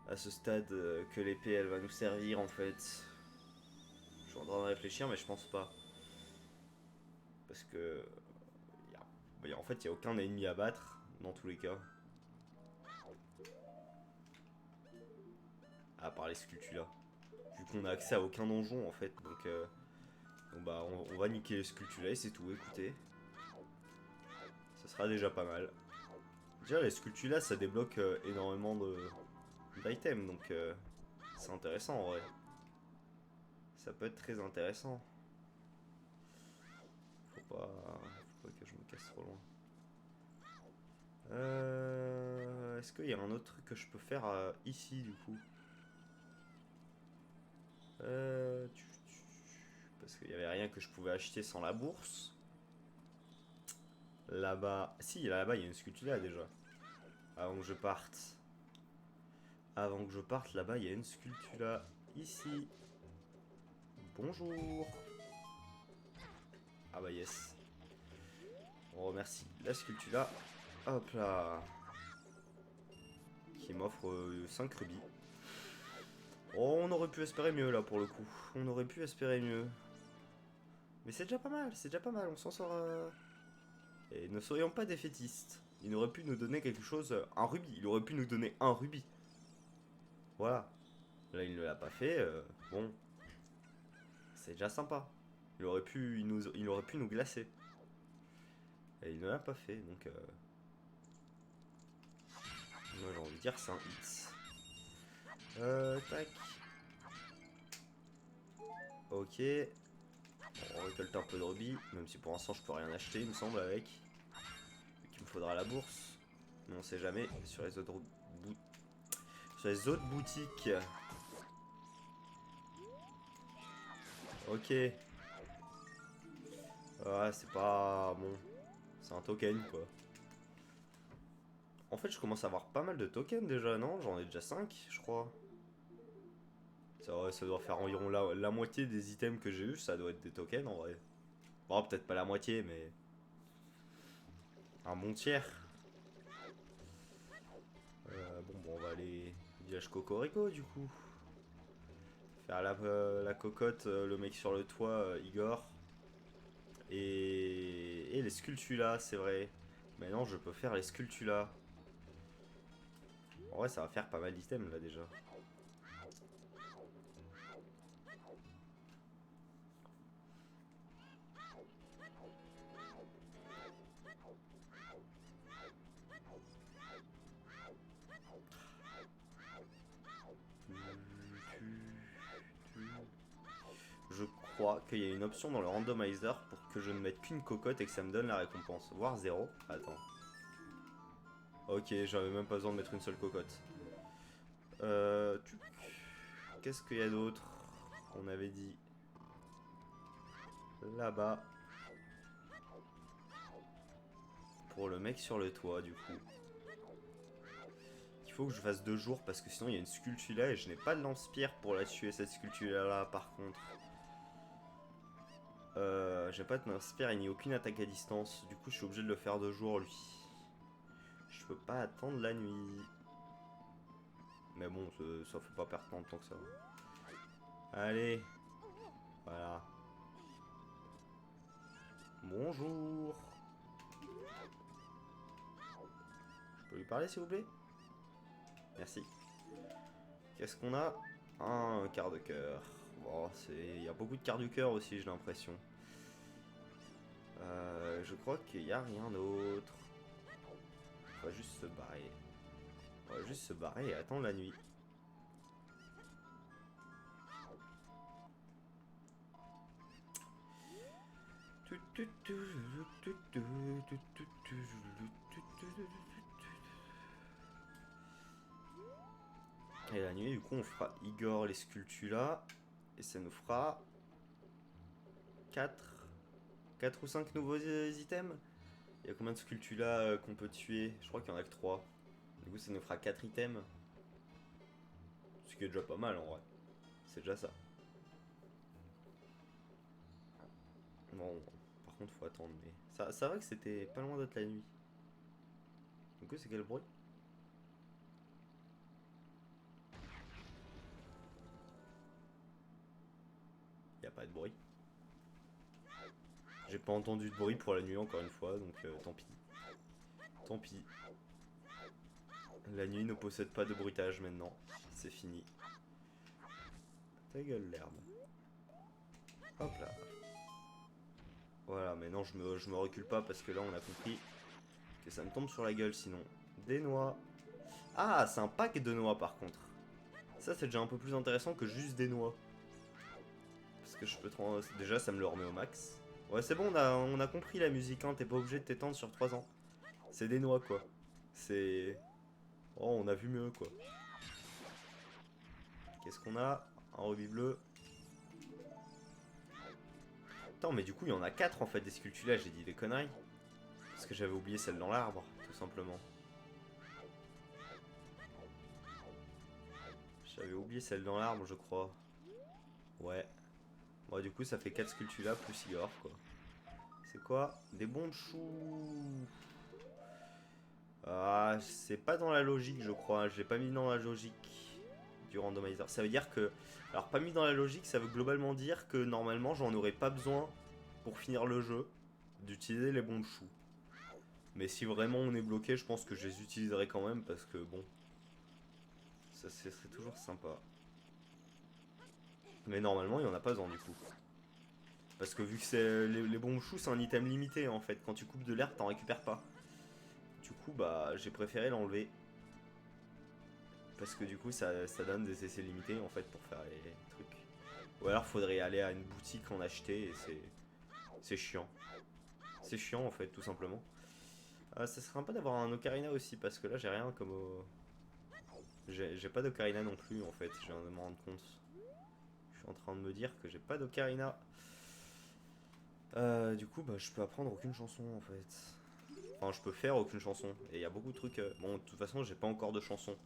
à ce stade que l'épée elle va nous servir en fait. Je suis en train de réfléchir, mais je pense pas. Parce que. En fait, il n'y a aucun ennemi à battre dans tous les cas. À part les sculptures là. Vu qu'on a accès à aucun donjon en fait, donc bah on va niquer les sculptures là et c'est tout, écoutez. Ça sera déjà pas mal. Déjà les sculptures là ça débloque énormément d'items donc c'est intéressant en vrai. Ça peut être très intéressant. Faut pas que je me casse trop loin. Est-ce qu'il y a un autre truc que je peux faire ici du coup? Parce qu'il n'y avait rien que je pouvais acheter sans la bourse. Là-bas. Si, là-bas, il y a une sculpture là déjà. Avant que je parte. Avant que je parte, là-bas, il y a une sculpture là. Ici. Bonjour. Ah bah yes. On remercie la sculpture là. Hop là. Qui m'offre 5 rubis. Oh, on aurait pu espérer mieux là pour le coup. On aurait pu espérer mieux. Mais c'est déjà pas mal, c'est déjà pas mal, on s'en sort. Et ne soyons pas défaitistes. Il aurait pu nous donner quelque chose, un rubis. Il aurait pu nous donner un rubis. Voilà. Là, il ne l'a pas fait. Bon, c'est déjà sympa. Il aurait pu nous glacer. Et il ne l'a pas fait, donc. Moi, j'ai envie de dire c'est un hit. Tac. Ok. On récolte un peu de rubis, même si pour l'instant je peux rien acheter, il me semble, avec. Vu qu'il me faudra la bourse. Mais on sait jamais sur les autres boutiques. Ok. Ouais, c'est pas bon. C'est un token quoi. En fait, je commence à avoir pas mal de tokens déjà, non? J'en ai déjà 5, je crois. Ça doit faire environ la moitié des items que j'ai eu, ça doit être des tokens en vrai. Bon, peut-être pas la moitié, mais. Un bon tiers. Bon, on va aller village Cocorico du coup. Faire la cocotte, le mec sur le toit, Igor. Et les Skulltula, c'est vrai. Maintenant, je peux faire les Skulltula. En vrai, ça va faire pas mal d'items là déjà. Je crois qu'il y a une option dans le randomizer pour que je ne mette qu'une cocotte et que ça me donne la récompense. Voire 0. Attends. Ok, j'avais même pas besoin de mettre une seule cocotte. Qu'est-ce qu'il y a d'autre? On avait dit là-bas. Pour le mec sur le toit, du coup. Il faut que je fasse 2 jours parce que sinon il y a une sculpture là et je n'ai pas de lance-pierre pour la tuer, cette sculpture là par contre. J'ai pas de lance-pierre et ni aucune attaque à distance. Du coup, je suis obligé de le faire 2 jours lui. Je peux pas attendre la nuit. Mais bon, ça fait pas perdre tant de temps que ça. Allez. Voilà. Bonjour. Je peux lui parler s'il vous plaît? Merci. Qu'est-ce qu'on a? Un quart de cœur. Bon, il y a beaucoup de quarts du cœur aussi, j'ai l'impression. Je crois qu'il n'y a rien d'autre. On va juste se barrer. On va juste se barrer et attendre la nuit. Et la nuit, du coup, on fera Igor les Skulltula. Et ça nous fera 4 ou 5 nouveaux items. Il y a combien de Skulltula qu'on peut tuer? Je crois qu'il y en a que 3. Du coup, ça nous fera 4 items. Ce qui est déjà pas mal en vrai. C'est déjà ça. Bon, par contre, faut attendre. Mais ça va que c'était pas loin d'être la nuit. Du coup, c'est quel bruit? Y a pas de bruit. J'ai pas entendu de bruit pour la nuit encore une fois, donc tant pis. Tant pis. La nuit ne possède pas de bruitage maintenant. C'est fini. Ta gueule l'herbe. Hop là. Voilà, maintenant je me recule pas parce que là on a compris que ça me tombe sur la gueule sinon. Des noix. Ah, c'est un pack de noix par contre. Ça c'est déjà un peu plus intéressant que juste des noix. Parce que je peux déjà ça me le remet au max. Ouais c'est bon, on a compris la musique, hein, t'es pas obligé de t'étendre sur 3 ans. C'est des noix quoi. C'est... Oh, on a vu mieux quoi. Qu'est-ce qu'on a? Un rubis bleu. Attends, mais du coup il y en a 4 en fait des sculptures là, j'ai dit des conneries. Parce que j'avais oublié celle dans l'arbre, tout simplement. J'avais oublié celle dans l'arbre, je crois. Ouais. Bon, du coup, ça fait 4 sculptures là, plus Igor, quoi. C'est quoi? Des bons de choux. Ah, c'est pas dans la logique, je crois. Je l'ai pas mis dans la logique du randomizer. Ça veut dire que... Alors, pas mis dans la logique, ça veut globalement dire que normalement, j'en aurais pas besoin pour finir le jeu d'utiliser les bons de choux. Mais si vraiment on est bloqué, je pense que je les utiliserai quand même parce que bon... Ça serait toujours sympa. Mais normalement, il n'y en a pas besoin du coup. Parce que vu que c'est les bons choux, c'est un item limité en fait. Quand tu coupes de l'herbe, t'en récupères pas. Du coup, bah, j'ai préféré l'enlever. Parce que du coup, ça donne des essais limités en fait pour faire les trucs. Ou alors, faudrait aller à une boutique en acheter et c'est chiant. C'est chiant en fait, tout simplement. Ça serait sympa d'avoir un ocarina aussi parce que là, j'ai rien comme. J'ai pas d'ocarina non plus en fait, je viens de me rendre compte. Je suis en train de me dire que j'ai pas d'ocarina. Du coup, bah, je peux apprendre aucune chanson en fait. Enfin, je peux faire aucune chanson. Et il y a beaucoup de trucs. Bon, de toute façon, j'ai pas encore de chanson.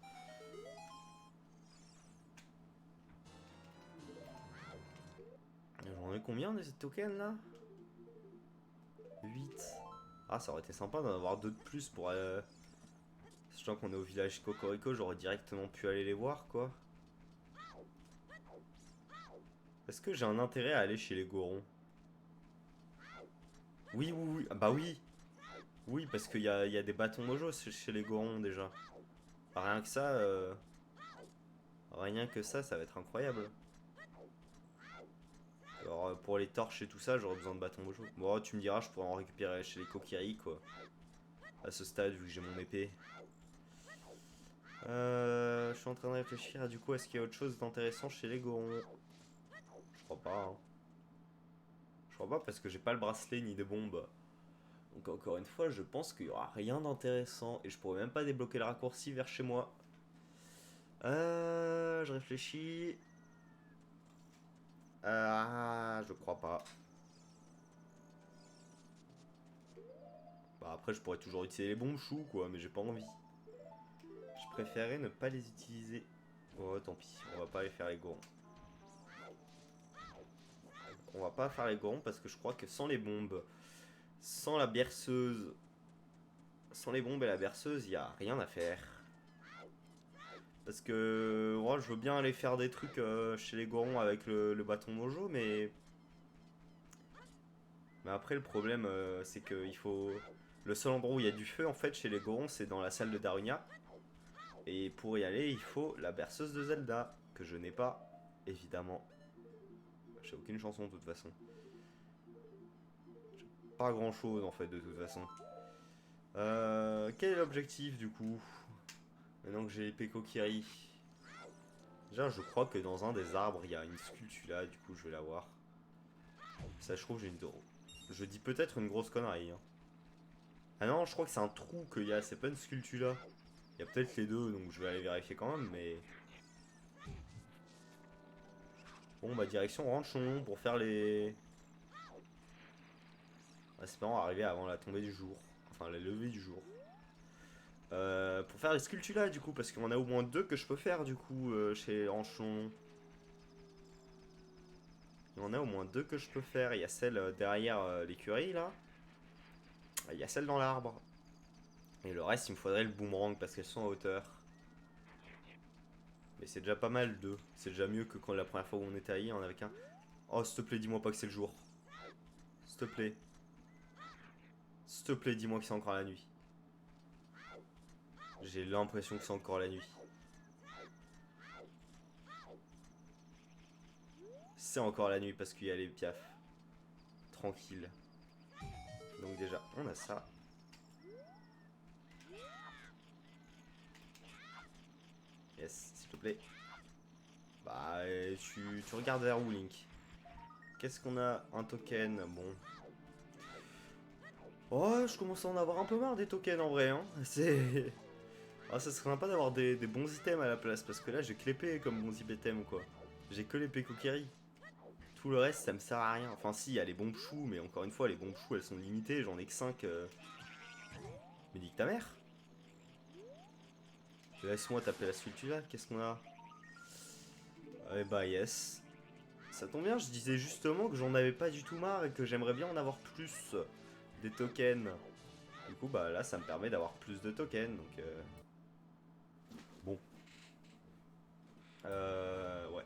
J'en ai combien de ces tokens là? 8. Ah, ça aurait été sympa d'en avoir 2 de plus pour. Sachant qu'on est au village Cocorico, j'aurais directement pu aller les voir quoi. Est-ce que j'ai un intérêt à aller chez les Gorons? Oui, oui, oui. Ah bah oui. Oui, parce qu'il y a des bâtons mojo chez les Gorons déjà. Rien que ça, rien que ça va être incroyable. Alors pour les torches et tout ça, j'aurais besoin de bâtons mojo. Bon, tu me diras, je pourrais en récupérer chez les Kokiri quoi. À ce stade, vu que j'ai mon épée. Je suis en train de réfléchir à du coup, est-ce qu'il y a autre chose d'intéressant chez les Gorons? Je crois pas. Hein. Je crois pas parce que j'ai pas le bracelet ni des bombes. Donc encore une fois, je pense qu'il y aura rien d'intéressant et je pourrais même pas débloquer le raccourci vers chez moi. Je réfléchis. Je crois pas. Bah après, je pourrais toujours utiliser les bombes choux quoi, mais j'ai pas envie. Je préférais ne pas les utiliser. Oh, tant pis, on va pas aller faire les gorons. On va pas faire les gorons parce que je crois que sans les bombes, sans la berceuse, sans les bombes et la berceuse, il y a rien à faire. Parce que moi, je veux bien aller faire des trucs chez les gorons avec le bâton mojo, mais après le problème c'est que il faut le seul endroit où il y a du feu en fait chez les gorons, c'est dans la salle de Darunia. Et pour y aller, il faut la berceuse de Zelda que je n'ai pas évidemment. J'ai aucune chanson de toute façon. Pas grand chose en fait de toute façon. Quel est l'objectif du coup? Maintenant que j'ai l'épée Kokiri. Déjà, je crois que dans un des arbres, il y a une sculpture là, du coup, je vais la voir. Ça, je trouve que j'ai une. Je dis peut-être une grosse connerie. Hein. Ah non, je crois que c'est un trou qu'il y a, c'est pas une sculpture là. Il y a peut-être les deux, donc je vais aller vérifier quand même, mais. Bon, bah, direction Ranchon pour faire les. Espérons arriver avant la tombée du jour. Enfin, la levée du jour. Pour faire les sculptures là, du coup, parce qu'on a au moins deux que je peux faire, du coup, chez Ranchon. Il y en a au moins deux que je peux faire. Il y a celle derrière l'écurie là. Il y a celle dans l'arbre. Et le reste, il me faudrait le boomerang parce qu'elles sont à hauteur. Mais c'est déjà pas mal deux. C'est déjà mieux que quand la première fois où on était allé, on avait qu'un. Oh, s'il te plaît, dis-moi pas que c'est le jour. S'il te plaît. S'il te plaît, dis-moi que c'est encore la nuit. J'ai l'impression que c'est encore la nuit. C'est encore la nuit parce qu'il y a les piafs. Tranquille. Donc déjà, on a ça. Yes, s'il te plaît. Bah, tu regardes vers où, Link? Qu'est-ce qu'on a? Un token, bon. Oh, je commence à en avoir un peu marre des tokens en vrai, hein. C'est. Ah, ça serait sympa d'avoir des bons items à la place, parce que là j'ai que l'épée comme bons items quoi. J'ai que l'épée Kokiri. Tout le reste ça me sert à rien. Enfin, si, il y a les bombes choux, mais encore une fois, les bombes choux elles sont limitées, j'en ai que 5. Mais nique ta mère! Laisse-moi taper la sculpture là, qu'est-ce qu'on a? Eh bah, yes. Ça tombe bien, je disais justement que j'en avais pas du tout marre et que j'aimerais bien en avoir plus des tokens. Du coup, bah là ça me permet d'avoir plus de tokens donc. Bon. Ouais.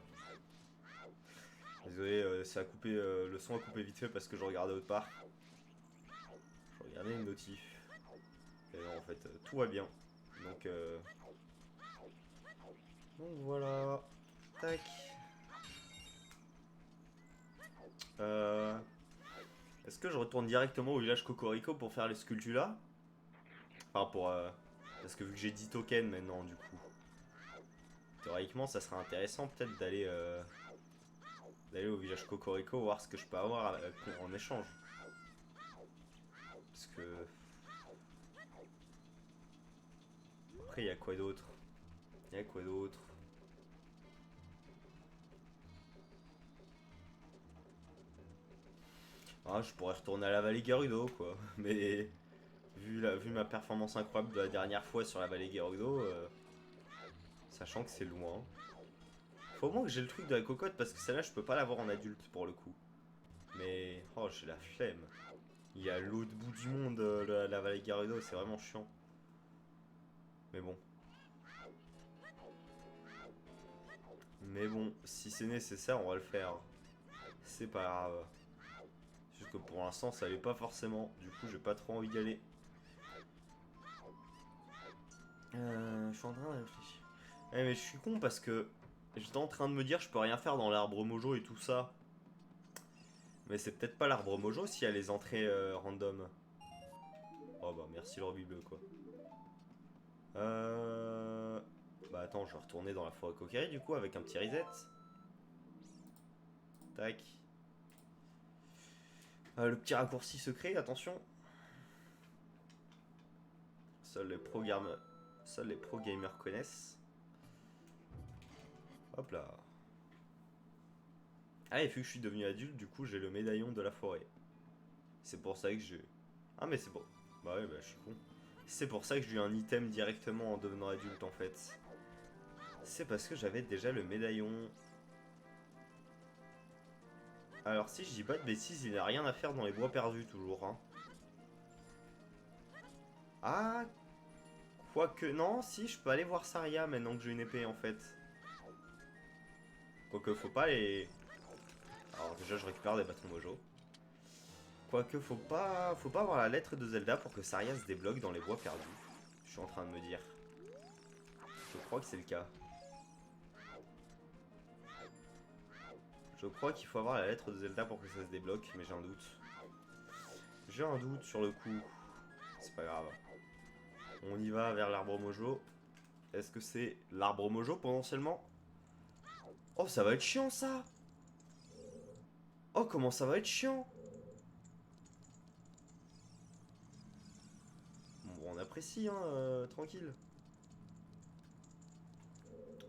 Désolé, ça a coupé, le son a coupé vite fait parce que je regardais autre part. Je regardais une notif. Et non, en fait, tout va bien. Donc, donc voilà. Tac. Euh... Est-ce que je retourne directement au village Cocorico pour faire les sculptures là? Enfin, pour. Parce que vu que j'ai 10 tokens maintenant, du coup. Théoriquement, ça serait intéressant peut-être d'aller au village Cocorico voir ce que je peux avoir en échange. Parce que. Après, il y a quoi d'autre? Il y a quoi d'autre? Ah, je pourrais retourner à la vallée Gerudo, quoi. Mais vu ma performance incroyable de la dernière fois sur la vallée Gerudo, sachant que c'est loin. Faut au moins que j'ai le truc de la cocotte parce que celle-là, je peux pas l'avoir en adulte pour le coup. Mais, oh, j'ai la flemme. Il y a l'autre bout du monde, la vallée Gerudo, c'est vraiment chiant. Mais bon. Mais bon, si c'est nécessaire, on va le faire. C'est pas grave. Juste que pour l'instant ça allait pas forcément. Du coup j'ai pas trop envie d'y aller. Je suis en train de réfléchir. Eh mais je suis con parce que j'étais en train de me dire je peux rien faire dans l'arbre mojo et tout ça. Mais c'est peut-être pas l'arbre mojo s'il y a les entrées random. Oh bah merci le rubis bleu quoi. Bah attends, je vais retourner dans la forêt coquerie du coup avec un petit reset. Tac. Le petit raccourci secret, attention. Seuls les Seuls les pro gamers connaissent. Hop là. Ah, et vu que je suis devenu adulte, du coup j'ai le médaillon de la forêt. C'est pour ça que j'ai... Ah mais c'est bon. Bah ouais, bah je suis con. C'est pour ça que j'ai eu un item directement en devenant adulte en fait. C'est parce que j'avais déjà le médaillon. Alors si je dis pas de bêtises, il n'a rien à faire dans les bois perdus toujours. Hein. Ah, quoique... Non, si, je peux aller voir Saria maintenant que j'ai une épée en fait. Quoique faut pas les... Alors déjà je récupère des bâtons mojo. Quoique faut pas avoir la lettre de Zelda pour que Saria se débloque dans les bois perdus. Je suis en train de me dire. Je crois que c'est le cas. Je crois qu'il faut avoir la lettre de Zelda pour que ça se débloque, mais j'ai un doute. J'ai un doute sur le coup. C'est pas grave. On y va vers l'arbre mojo. Est-ce que c'est l'arbre mojo potentiellement? Oh, ça va être chiant ça! Oh, comment ça va être chiant! Bon, on apprécie, hein, tranquille.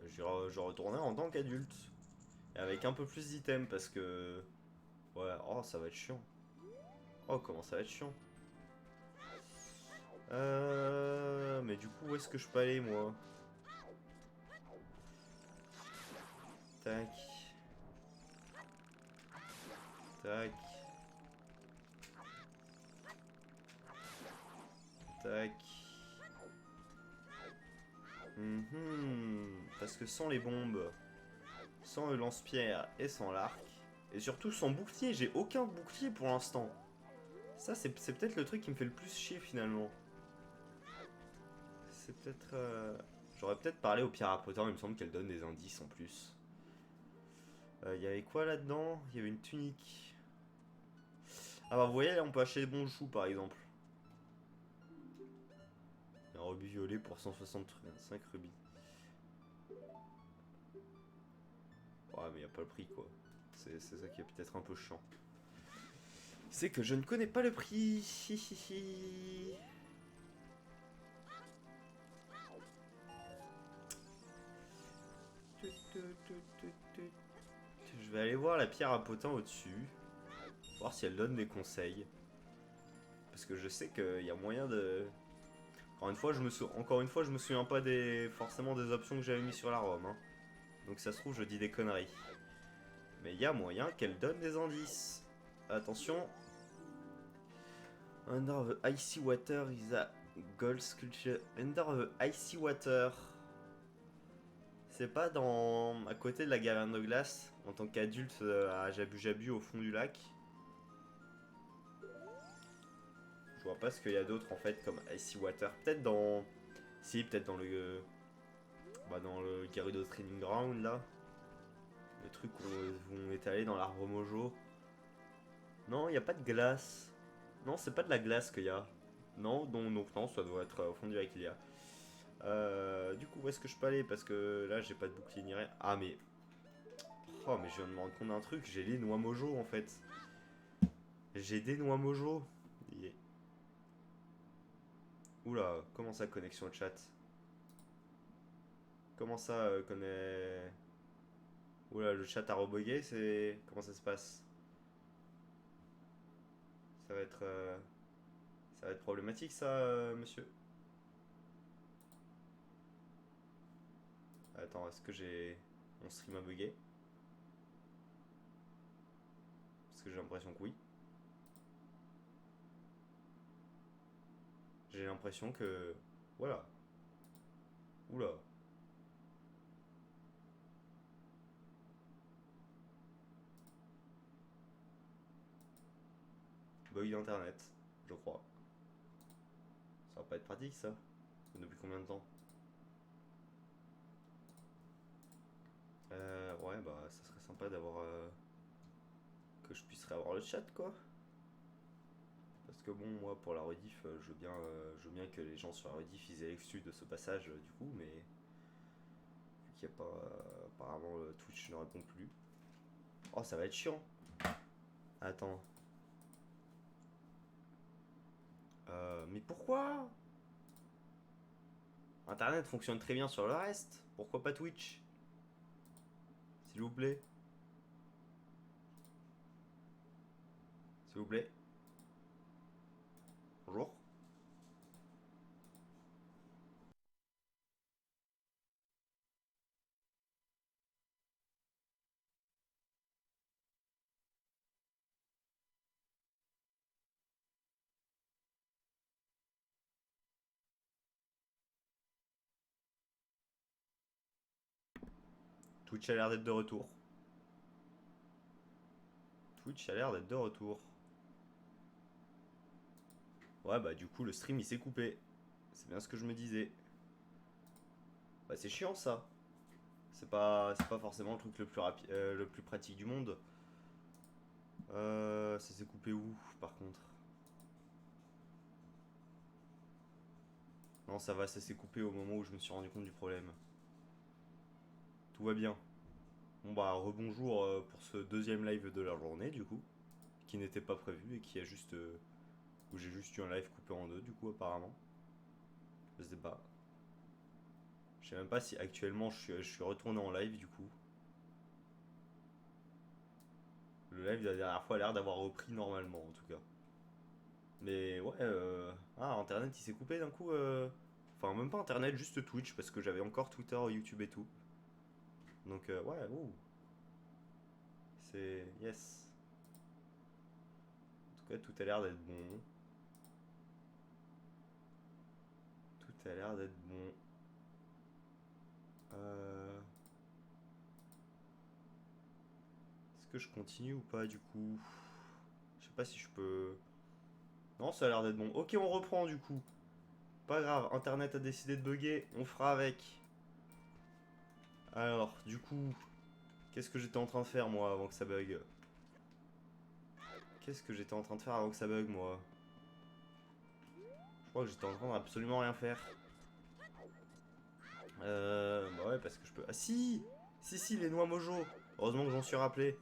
Je retournerai en tant qu'adulte. Et avec un peu plus d'items parce que... Ouais, oh, ça va être chiant. Oh, comment ça va être chiant. Mais du coup, où est-ce que je peux aller, moi? Tac. Tac. Tac. Parce que sans les bombes, sans le lance-pierre et sans l'arc, et surtout sans bouclier, j'ai aucun bouclier pour l'instant. Ça, c'est peut-être le truc qui me fait le plus chier finalement. C'est peut-être... J'aurais peut-être parlé au pierre à Potter, il me semble qu'elle donne des indices en plus. Il y avait quoi là-dedans? Il y avait une tunique. Ah bah vous voyez, là on peut acheter des bons choux par exemple. Un rubis violet pour 165 rubis. Ouais mais y a pas le prix quoi. C'est ça qui est peut-être un peu chiant. C'est que je ne connais pas le prix. Je vais aller voir la pierre à potin au-dessus. Voir si elle donne des conseils. Parce que je sais qu'il y a moyen de... Encore une fois, je me souviens pas forcément des options que j'avais mis sur la ROM. Hein. Donc ça se trouve, je dis des conneries. Mais il y a moyen qu'elle donne des indices. Attention. Under the icy water is a gold sculpture. Under the icy water. C'est pas à côté de la caverne de glace, en tant qu'adulte à Jabu Jabu au fond du lac. Je vois pas ce qu'il y a d'autre en fait comme Icy Water. Peut-être dans... Si, peut-être dans le... Bah dans le Gerudo Training Ground là. Le truc où on est allé dans l'arbre mojo. Non, il n'y a pas de glace. Non, c'est pas de la glace qu'il y a. Non, donc non, ça doit être au fond du lac qu'il y a. Du coup, où est-ce que je peux aller? Parce que là, j'ai pas de bouclier ni rien. Ah, mais... Oh, mais je viens de me rendre compte d'un truc. J'ai les noix mojo, en fait. J'ai des noix mojo. Yeah. Oula, comment ça, connexion au chat? Comment ça, connaît... Oula, le chat a rebogué, c'est... Comment ça se passe? Ça va être... Ça va être problématique, ça, monsieur. Attends, est-ce que j'ai... Mon stream a bugué? Parce que j'ai l'impression que oui. J'ai l'impression que... Voilà. Oula. bug d'internet, je crois. Ça va pas être pratique ça. Depuis combien de temps? Ouais, bah ça serait sympa d'avoir que je puisse réavoir le chat quoi. Parce que bon, moi pour la rediff, je veux bien que les gens sur la rediff ils aient l'exclu de ce passage du coup, mais vu qu'il n'y a pas. Apparemment Twitch ne répond plus. Oh, ça va être chiant. Attends. Mais pourquoi? Internet fonctionne très bien sur le reste. Pourquoi pas Twitch? S'il vous plaît. S'il vous plaît. Bonjour. Twitch a l'air d'être de retour. Twitch a l'air d'être de retour. Ouais, bah du coup, le stream il s'est coupé. C'est bien ce que je me disais. Bah c'est chiant ça. C'est pas forcément le truc le plus pratique du monde. Ça s'est coupé où par contre? Non, ça va, ça s'est coupé au moment où je me suis rendu compte du problème. Tout va bien. Bon bah rebonjour pour ce deuxième live de la journée du coup, qui n'était pas prévu et qui a juste où j'ai juste eu un live coupé en deux du coup apparemment. Je sais pas. Je sais même pas si actuellement je suis retourné en live du coup. Le live de la dernière fois a l'air d'avoir repris normalement en tout cas. Mais ouais, ah internet il s'est coupé d'un coup. Enfin même pas internet, juste Twitch parce que j'avais encore Twitter, YouTube et tout. Donc ouais, ouh. C'est yes. En tout cas tout a l'air d'être bon. Tout a l'air d'être bon. Euh... Est-ce que je continue ou pas du coup? Je sais pas si je peux. Non, ça a l'air d'être bon. Ok, on reprend du coup. Pas grave, internet a décidé de bugger, on fera avec. Alors, du coup, qu'est-ce que j'étais en train de faire moi avant que ça bug? Qu'est-ce que j'étais en train de faire avant que ça bug moi? Je crois que j'étais en train d'absolument rien faire. Bah ouais, parce que je peux. Ah si! Si, si, les noix mojo! Heureusement que j'en suis rappelé.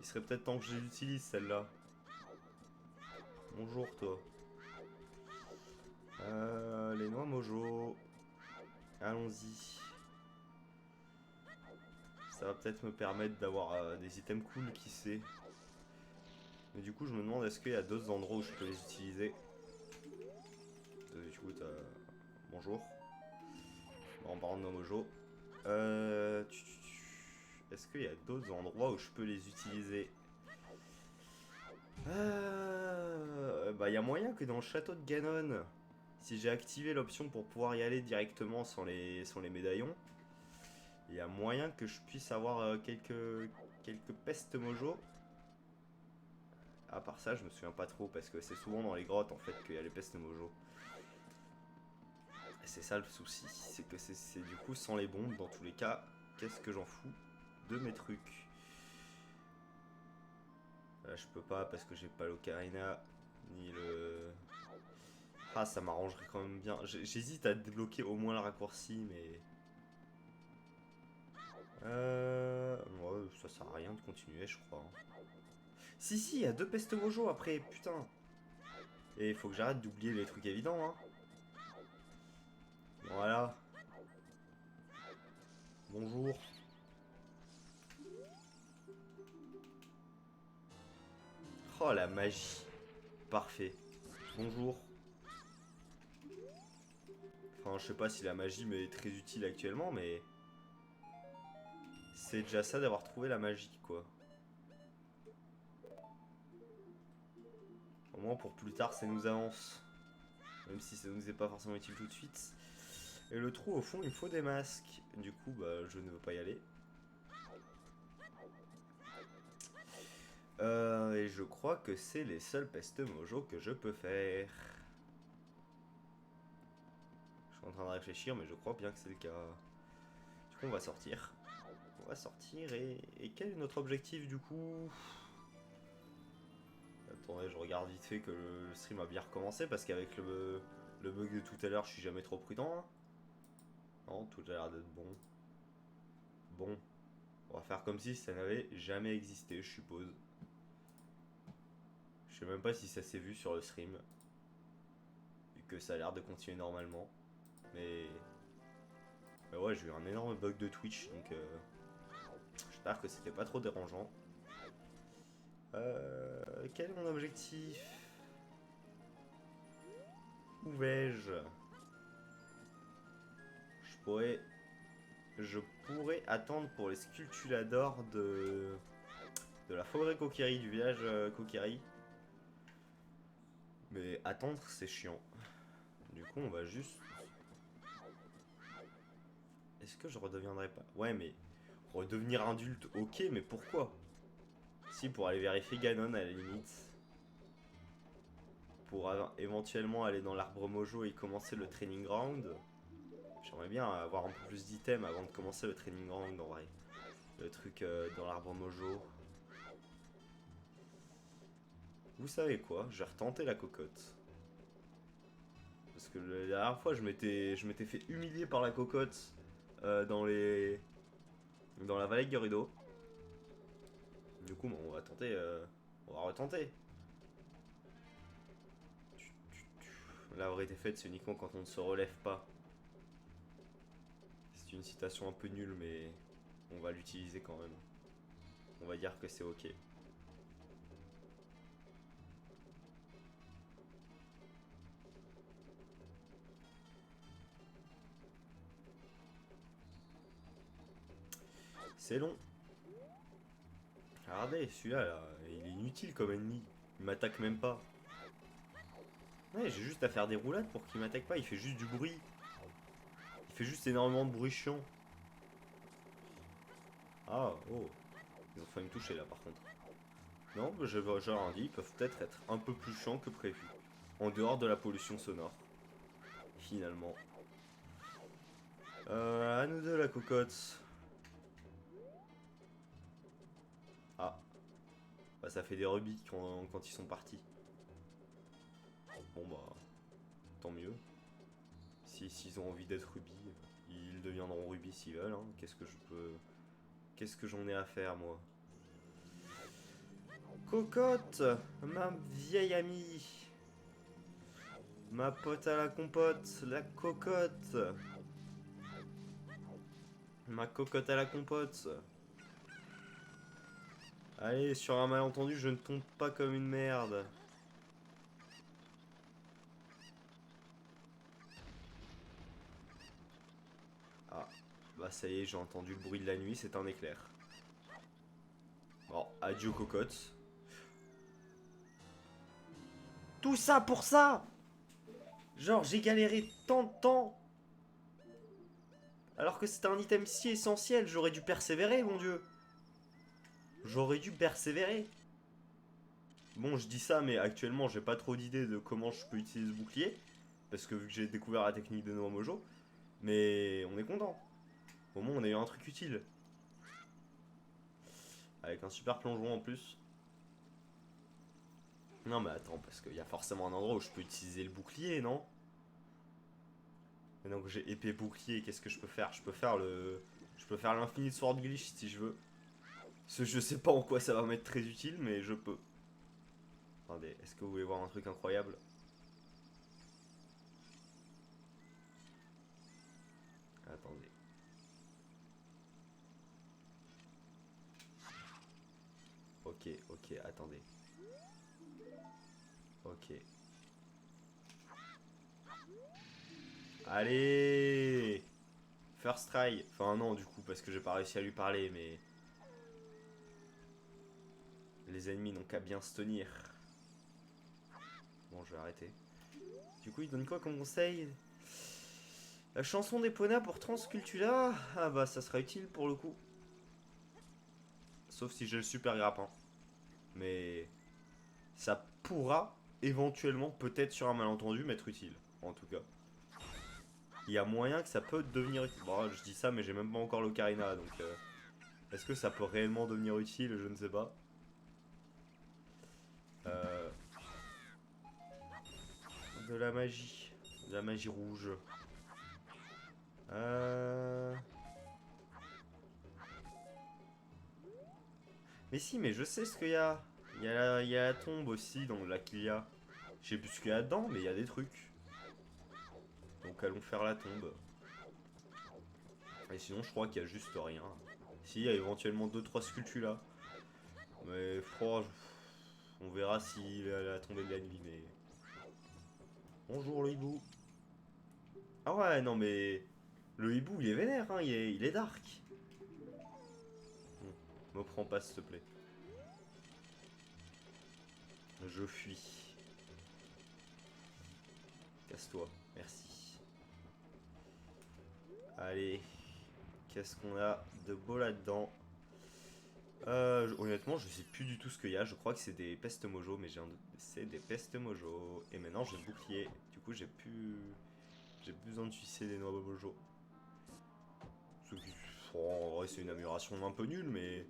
Il serait peut-être temps que je les utilise celles-là. Bonjour toi. Les noix mojo. Allons-y. Ça va peut-être me permettre d'avoir des items cool, qui sait. Mais du coup, je me demande est-ce qu'il y a d'autres endroits où je peux les utiliser. Du coup, bonjour. Bon, en parlant de Nomojo. Est-ce qu'il y a d'autres endroits où je peux les utiliser? Bah, il y a moyen que dans le château de Ganon, si j'ai activé l'option pour pouvoir y aller directement sans les médaillons, il y a moyen que je puisse avoir quelques pestes mojo. À part ça, je me souviens pas trop parce que c'est souvent dans les grottes en fait qu'il y a les pestes mojo. Et c'est ça le souci, c'est que c'est du coup sans les bombes dans tous les cas. Qu'est-ce que j'en fous de mes trucs? Là, je peux pas parce que j'ai pas l'ocarina ni le. Ah, ça m'arrangerait quand même bien. J'hésite à débloquer au moins le raccourci, mais. Ouais, ça sert à rien de continuer, je crois. Si, si, il y a deux pestes mojo après, putain. Et il faut que j'arrête d'oublier les trucs évidents, hein. Voilà. Bonjour. Oh, la magie. Parfait. Bonjour. Enfin, je sais pas si la magie m'est très utile actuellement, mais c'est déjà ça d'avoir trouvé la magie, quoi. Au moins pour plus tard, ça nous avance. Même si ça nous est pas forcément utile tout de suite. Et le trou, au fond, il faut des masques. Du coup, bah, je ne veux pas y aller. Et je crois que c'est les seuls pestes mojo que je peux faire. Je suis en train de réfléchir, mais je crois bien que c'est le cas. Du coup, on va sortir. On va sortir et quel est notre objectif du coup? Attendez, je regarde vite fait que le stream a bien recommencé parce qu'avec le bug de tout à l'heure, je suis jamais trop prudent. Hein. Non, tout a l'air d'être bon. Bon, on va faire comme si ça n'avait jamais existé, je suppose. Je sais même pas si ça s'est vu sur le stream. Vu que ça a l'air de continuer normalement. Mais. Mais ouais, j'ai eu un énorme bug de Twitch, donc j'espère que c'était pas trop dérangeant. Quel est mon objectif? Où vais-je? Je pourrais attendre pour les sculptuladors de la forêt Kokiri, du village Kokiri. Mais attendre, c'est chiant. Du coup, on va juste... Est-ce que je redeviendrai pas... Ouais, mais redevenir adulte, ok, mais pourquoi? Si, pour aller vérifier Ganon à la limite. Pour éventuellement aller dans l'arbre mojo et commencer le training ground. J'aimerais bien avoir un peu plus d'items avant de commencer le training ground en vrai. Le truc dans l'arbre mojo. Vous savez quoi? Je vais retenter la cocotte. Parce que la dernière fois, je m'étais fait humilier par la cocotte dans la vallée de Gerudo. Du coup, bon, on va tenter. On va retenter. La vraie défaite, c'est uniquement quand on ne se relève pas. C'est une citation un peu nulle, mais on va l'utiliser quand même. On va dire que c'est ok. C'est long. Regardez, celui-là, là, il est inutile comme ennemi. Il m'attaque même pas. Ouais, j'ai juste à faire des roulades pour qu'il m'attaque pas. Il fait juste du bruit. Il fait juste énormément de bruit chiant. Ah, oh. Ils ont failli me toucher là par contre. Non, bah, j'ai rien dit. Ils peuvent peut-être être un peu plus chiants que prévu. En dehors de la pollution sonore. Finalement. À nous deux la cocotte. Ah. Bah ça fait des rubis quand ils sont partis. Bon bah. Tant mieux. S'ils ont envie d'être rubis, ils deviendront rubis s'ils veulent. Hein. Qu'est-ce que j'en ai à faire moi? Cocotte, ma vieille amie. Ma pote à la compote, la cocotte. Ma cocotte à la compote. Allez, sur un malentendu, je ne tombe pas comme une merde. Ah, bah ça y est, j'ai entendu le bruit de la nuit, c'est un éclair. Bon, adieu cocotte. Tout ça pour ça! Genre, j'ai galéré tant de temps. Alors que c'était un item si essentiel, j'aurais dû persévérer, mon dieu. J'aurais dû persévérer. Bon, je dis ça, mais actuellement, j'ai pas trop d'idées de comment je peux utiliser ce bouclier. Parce que vu que j'ai découvert la technique de Noa Mojo. Mais on est content. Au moins, on a eu un truc utile. Avec un super plongeon en plus. Non, mais attends, parce qu'il y a forcément un endroit où je peux utiliser le bouclier, non? Maintenant que j'ai épée bouclier, qu'est-ce que je peux faire? Je peux faire l'infinite sword glitch si je veux. Parce que je sais pas en quoi ça va m'être très utile, mais je peux. Attendez, est-ce que vous voulez voir un truc incroyable? Attendez. Ok, ok, attendez. Ok. Allez! First try. Enfin non, du coup, parce que j'ai pas réussi à lui parler, mais... Les ennemis n'ont qu'à bien se tenir. Bon, je vais arrêter. Du coup, il donne quoi comme conseil? La chanson d'Epona pour Transcultula? Ah bah, ça sera utile pour le coup. Sauf si j'ai le super grappin. Mais ça pourra éventuellement, peut-être sur un malentendu, m'être utile. En tout cas. Il y a moyen que ça peut devenir utile. Bon, je dis ça, mais j'ai même pas encore l'ocarina, donc... est-ce que ça peut réellement devenir utile? Je ne sais pas. Euh, de la magie. De la magie rouge. Mais si, mais je sais ce qu'il y a. Il y a la tombe aussi dans la qu'il y a. Je sais plus ce qu'il y a dedans, mais il y a des trucs. Donc allons faire la tombe. Et sinon, je crois qu'il y a juste rien. Si, il y a éventuellement 2-3 sculptures là. Mais franchement, on verra si la tombée de la nuit. Mais bonjour le hibou. Ah ouais, non mais le hibou il est vénère, hein, il est dark. Bon, me prends pas s'il te plaît. Je fuis. Casse-toi, merci. Allez, qu'est-ce qu'on a de beau là-dedans? Honnêtement, je sais plus du tout ce qu'il y a. Je crois que c'est des pestes mojo, mais j'ai un doute. C'est des pestes mojo. Et maintenant, j'ai le bouclier. Du coup, j'ai plus besoin de sucer des noix de mojo. En vrai, c'est une amélioration un peu nulle, mais.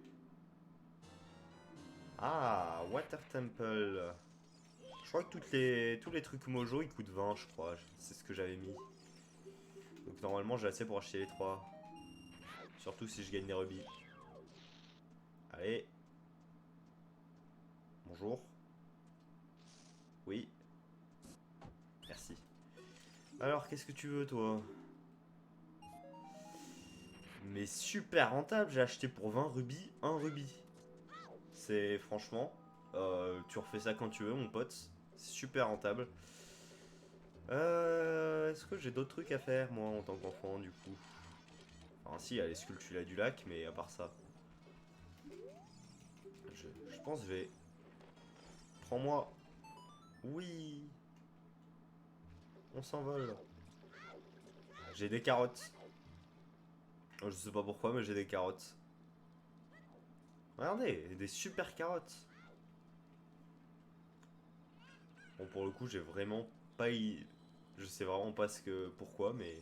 Ah, Water Temple. Je crois que tous les trucs mojo ils coûtent 20, je crois. C'est ce que j'avais mis. Donc normalement, j'ai assez pour acheter les 3. Surtout si je gagne des rubis. Allez. Bonjour. Oui. Merci. Alors, qu'est-ce que tu veux, toi? Mais super rentable, j'ai acheté pour 20 rubis, un rubis. C'est franchement, tu refais ça quand tu veux, mon pote. C'est super rentable. Est-ce que j'ai d'autres trucs à faire, moi, en tant qu'enfant, du coup? Enfin, si, il y a les sculptures du lac, mais à part ça. Je pense que je vais... Prends-moi. Oui. On s'envole. J'ai des carottes. Je sais pas pourquoi, mais j'ai des carottes. Regardez, des super carottes. Bon, pour le coup, j'ai vraiment pas... Je sais vraiment pas pourquoi, mais...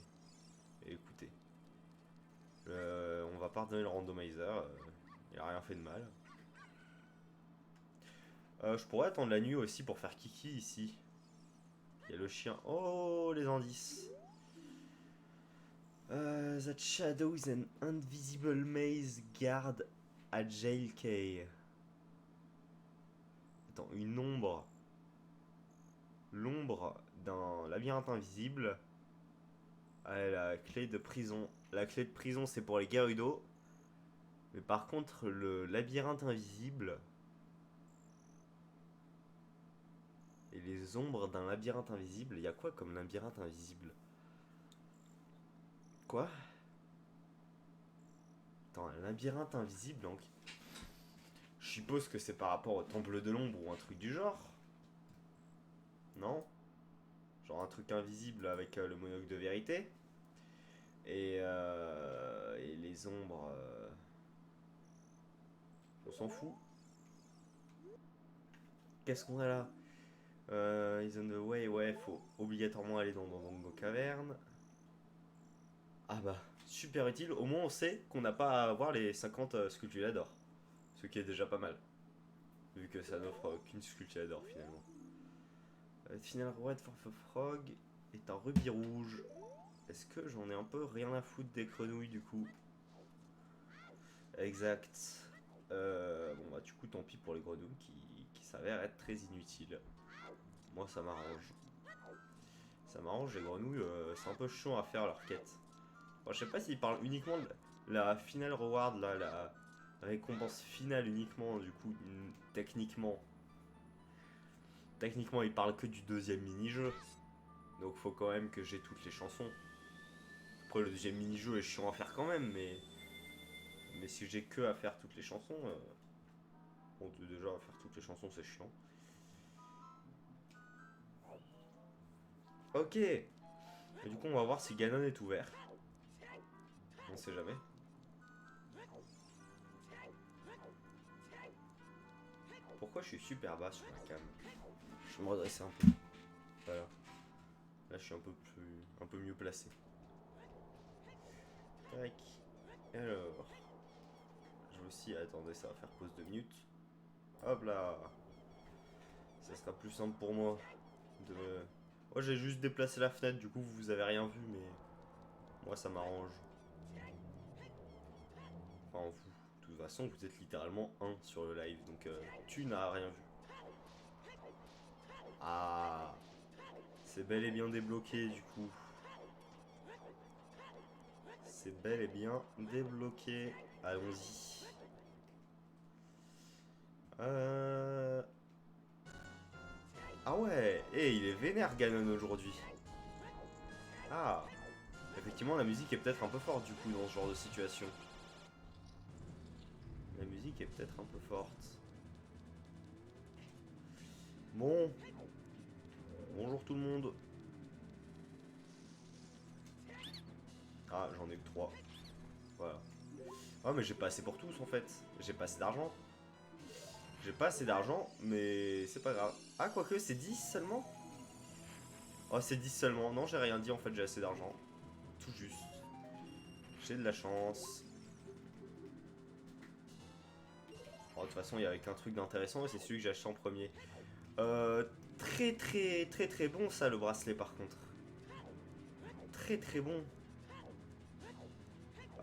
Écoutez. On va pas redonner le randomizer. Il a rien fait de mal. Je pourrais attendre la nuit aussi pour faire Kiki ici. Il y a le chien. Oh, les indices. That shadow is an invisible maze guard at Jail Key. Attends, une ombre. L'ombre d'un labyrinthe invisible. Ah, la clé de prison. La clé de prison, c'est pour les Gerudo. Mais par contre, le labyrinthe invisible. Et les ombres d'un labyrinthe invisible. Il y a quoi comme labyrinthe invisible? Quoi? Attends, un labyrinthe invisible donc. Je suppose que c'est par rapport au temple de l'ombre ou un truc du genre. Non? Genre un truc invisible avec le monocle de vérité. Et les ombres. On s'en fout. Qu'est-ce qu'on a là? Is on the way, ouais, faut obligatoirement aller dans nos cavernes. Ah bah, super utile. Au moins on sait qu'on n'a pas à avoir les 50 sculptures d'or. Ce qui est déjà pas mal. Vu que ça n'offre qu'une sculpture d'or finalement. Final Reward for the Frog est un rubis rouge. Est-ce que j'en ai un peu rien à foutre des grenouilles du coup? Exact. Bon bah du coup tant pis pour les grenouilles qui s'avèrent être très inutiles. Moi ça m'arrange. Ça m'arrange les grenouilles, c'est un peu chiant à faire leur quête. Bon, je sais pas s'ils parlent uniquement de la final reward, là, la récompense finale uniquement, du coup, techniquement. Techniquement, ils parlent que du deuxième mini-jeu. Donc faut quand même que j'ai toutes les chansons. Après, le deuxième mini-jeu est chiant à faire quand même, mais si j'ai que à faire toutes les chansons, bon, déjà, à faire toutes les chansons, c'est chiant. Ok. Et du coup, on va voir si Ganon est ouvert. On sait jamais. pourquoi je suis super bas sur la cam. Je vais me redresser un peu. Voilà. Là, je suis un peu mieux placé. Tac. Alors. Je vais aussi... Attendez, ça va faire pause 2 minutes. Hop là. Ça sera plus simple pour moi. Moi, j'ai juste déplacé la fenêtre, du coup, vous avez rien vu, mais... Moi, ça m'arrange. Enfin, vous. De toute façon, vous êtes littéralement 1 sur le live, donc tu n'as rien vu. Ah, c'est bel et bien débloqué du coup. C'est bel et bien débloqué. Allons-y. Ah ouais, et il est vénère Ganon aujourd'hui. Ah, effectivement la musique est peut-être un peu forte du coup dans ce genre de situation. La musique est peut-être un peu forte. Bon, bonjour tout le monde. Ah, j'en ai que 3. Voilà. Ah mais j'ai pas assez pour tous en fait. J'ai pas assez d'argent. J'ai pas assez d'argent, mais c'est pas grave. Ah, quoique, c'est 10 seulement? Oh, c'est 10 seulement. Non, j'ai rien dit, en fait, j'ai assez d'argent. Tout juste. J'ai de la chance. Oh, de toute façon, il y avait qu'un truc d'intéressant, et c'est celui que j'ai acheté en premier. Très, très, très, très bon, ça, le bracelet, par contre. Très, très bon.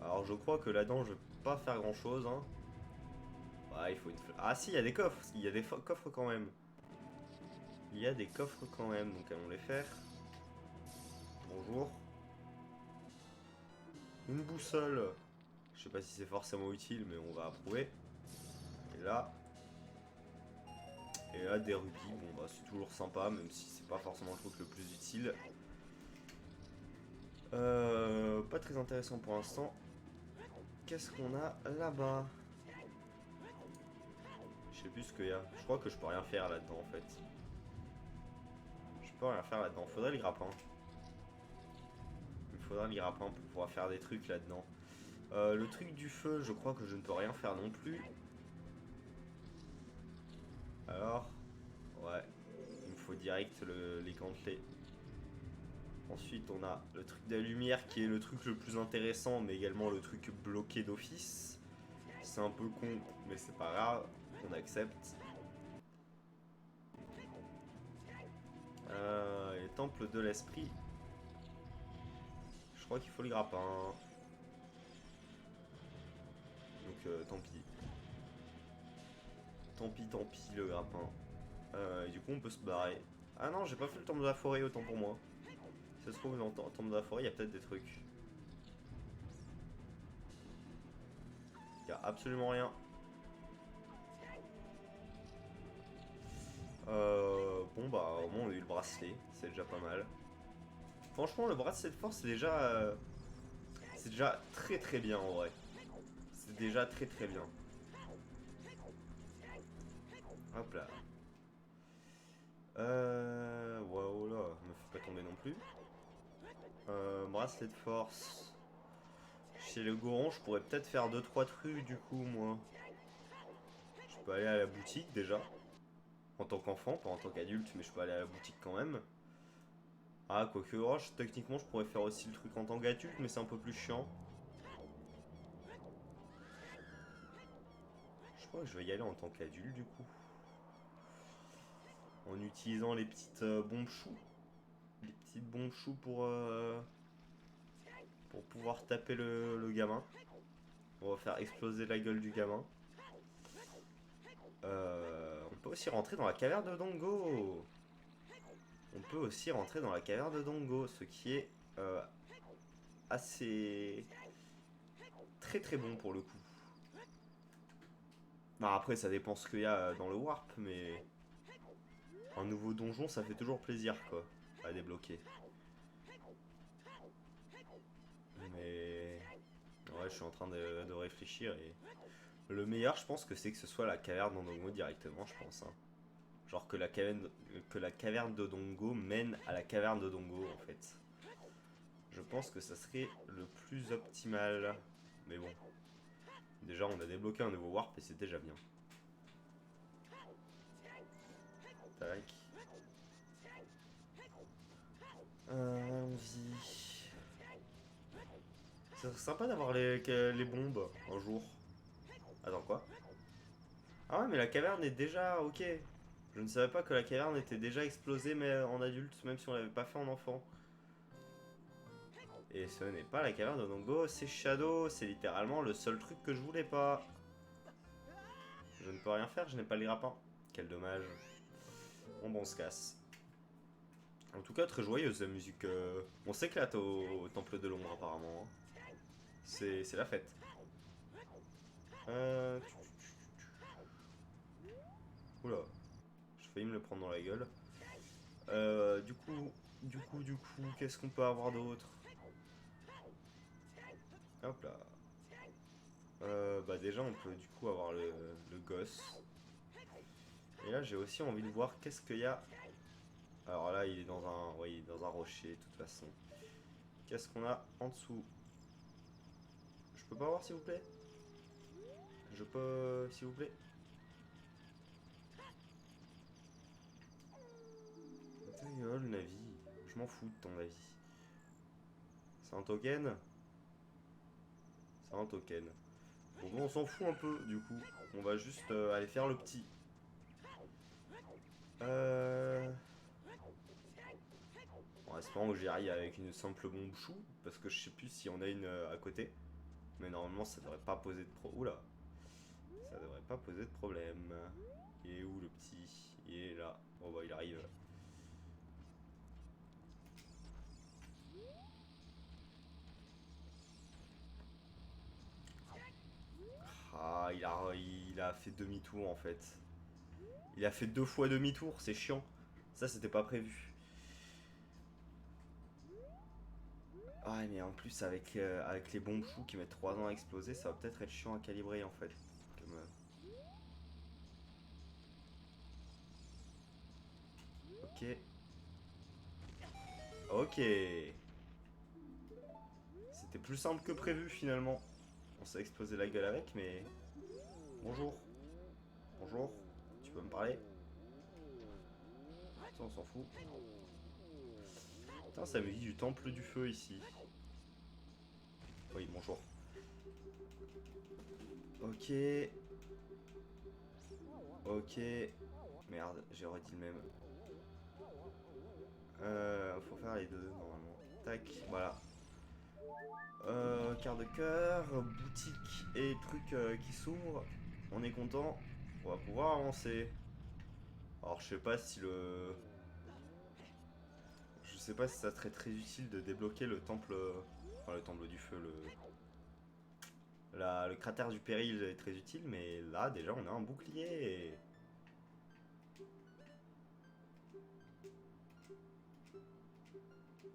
Alors, je crois que là-dedans, je vais pas faire grand-chose, hein. Ouais, il faut une... Ah, si, il y a des coffres. Il y a des coffres quand même. Il y a des coffres quand même, donc allons les faire. Bonjour. Une boussole. Je sais pas si c'est forcément utile, mais on va approuver. Et là... Et là, des rubis. Bon, bah, c'est toujours sympa, même si c'est pas forcément le truc le plus utile. Pas très intéressant pour l'instant. Qu'est-ce qu'on a là-bas? Je sais plus ce qu'il y a. Je crois que je peux rien faire là-dedans, en fait. Je peux rien faire là-dedans. Faudrait le grappin. Il me faudra le grappin pour pouvoir faire des trucs là-dedans. Le truc du feu, je crois que je ne peux rien faire non plus. Alors, ouais, il me faut direct les gantelets. Ensuite, on a le truc de la lumière qui est le truc le plus intéressant, mais également le truc bloqué d'office. C'est un peu con, mais c'est pas grave, on accepte. Les temples de l'esprit. Je crois qu'il faut le grappin. Donc tant pis. Tant pis le grappin. Et du coup on peut se barrer. Ah non, j'ai pas fait le temple de la forêt, autant pour moi. Si ça se trouve dans le temple de la forêt, il y a peut-être des trucs. Il y a absolument rien. Bon bah au moins on a eu le bracelet, c'est déjà pas mal. Franchement le bracelet de force c'est déjà très très bien en vrai. C'est déjà très très bien. Hop là. Waouh là, me fais pas tomber non plus. Bracelet de force. Chez le Goron, je pourrais peut-être faire 2-3 trucs du coup, moi. Je peux aller à la boutique déjà. En tant qu'enfant, pas en tant qu'adulte, mais je peux aller à la boutique quand même. Ah, quoique, oh, techniquement, je pourrais faire aussi le truc en tant qu'adulte, mais c'est un peu plus chiant. Je crois que je vais y aller en tant qu'adulte du coup. En utilisant les petites bombes choux. Les petites bombes choux pour pouvoir taper le gamin. On va faire exploser la gueule du gamin. On peut aussi rentrer dans la caverne de Dongo. On peut aussi rentrer dans la caverne de Dongo, ce qui est assez... très très bon pour le coup. Bah après ça dépend ce qu'il y a dans le warp, mais... Un nouveau donjon ça fait toujours plaisir quoi, à débloquer. Mais... Ouais, je suis en train de réfléchir et... Le meilleur je pense que c'est que ce soit la caverne de Dongo directement, je pense. Hein. Genre que la caverne de Dongo mène à la caverne de Dongo en fait. Je pense que ça serait le plus optimal. Mais bon. Déjà on a débloqué un nouveau warp et c'est déjà bien. Tac. Allons-y. C'est sympa d'avoir les bombes un jour. Attends, quoi? Ah ouais, mais la caverne est déjà... Ok. Je ne savais pas que la caverne était déjà explosée mais en adulte, même si on l'avait pas fait en enfant. Et ce n'est pas la caverne de Nongo, c'est Shadow. C'est littéralement le seul truc que je voulais pas. Je ne peux rien faire, je n'ai pas les grappins. Quel dommage. Bon, on se casse. En tout cas, très joyeuse la musique. On s'éclate au Temple de l'Ombre apparemment, hein. C'est la fête. Euh... Oula. J'ai failli me le prendre dans la gueule. Du coup, qu'est-ce qu'on peut avoir d'autre? Hop là. Bah déjà, on peut du coup avoir le gosse. Et là, j'ai aussi envie de voir qu'est-ce qu'il y a. Alors là, il est dans un, ouais, il est dans un rocher, de toute façon. Qu'est-ce qu'on a en dessous? Je peux pas voir, s'il vous plaît? Je peux, s'il vous plaît? Ta gueule, Navi. Je m'en fous de ton avis. C'est un token? C'est un token. Bon, on s'en fout un peu, du coup. On va juste aller faire le petit. En espérant que j'y arrive avec une simple bombe chou, parce que je sais plus si on a une à côté. Mais normalement, ça devrait pas poser de Oula. Ça devrait pas poser de problème. Il est où le petit? Il est là. Oh bah il arrive. Ah, il a fait demi-tour en fait. Il a fait 2 fois demi-tour, c'est chiant. Ça, c'était pas prévu. Ah, mais en plus, avec les bombes choux qui mettent 3 ans à exploser, ça va peut-être être chiant à calibrer en fait. Comme, Ok. Ok. C'était plus simple que prévu finalement. On s'est explosé la gueule avec, mais... Bonjour. Bonjour. Tu peux me parler? Ça, on s'en fout. Putain, ça me dit du temple du feu ici. Oui, bonjour. Ok. Ok. Merde, j'ai redit le même. Faut faire les deux normalement. Tac, voilà. Quart de cœur, boutique et trucs qui s'ouvrent. On est content. On va pouvoir avancer. Alors je sais pas si le... Je sais pas si ça serait très utile de débloquer le temple... Enfin le temple du feu, le cratère du péril est très utile, mais là déjà on a un bouclier.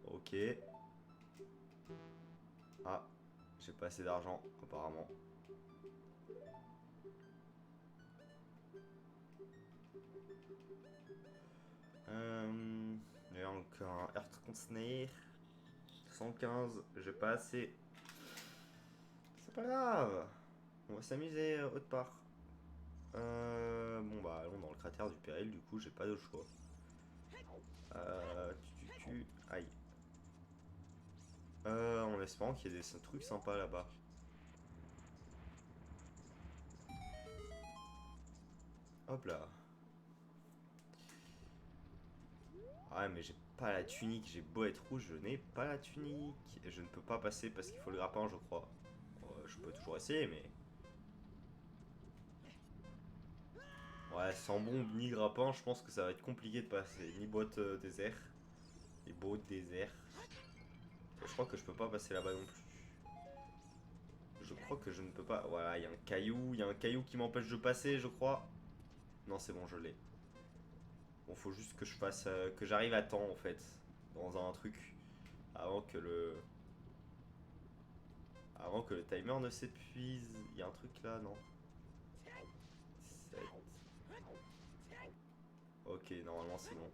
Ok. Ah, j'ai pas assez d'argent apparemment. Il y a encore un Earthcontainer. 115, j'ai pas assez. C'est pas grave. On va s'amuser autre part. Bon bah allons dans le cratère du péril, du coup j'ai pas de choix. Aïe. En espérant qu'il y ait des trucs sympas là-bas. Hop là. Ah ouais mais j'ai pas la tunique, j'ai beau être rouge, je n'ai pas la tunique. Et je ne peux pas passer parce qu'il faut le grappin je crois. Je peux toujours essayer mais... Ouais, sans bombe ni grappin, je pense que ça va être compliqué de passer. Ni boîte désert. Et boîte désert. Je crois que je peux pas passer là-bas non plus. Je crois que je ne peux pas. Voilà, il y a un caillou. Il y a un caillou qui m'empêche de passer, je crois. Non, c'est bon, je l'ai. Bon, faut juste que je fasse. Que j'arrive à temps en fait. Dans un truc. Avant que le. Avant que le timer ne s'épuise. Il y a un truc là, non? 7. Ok, normalement c'est bon.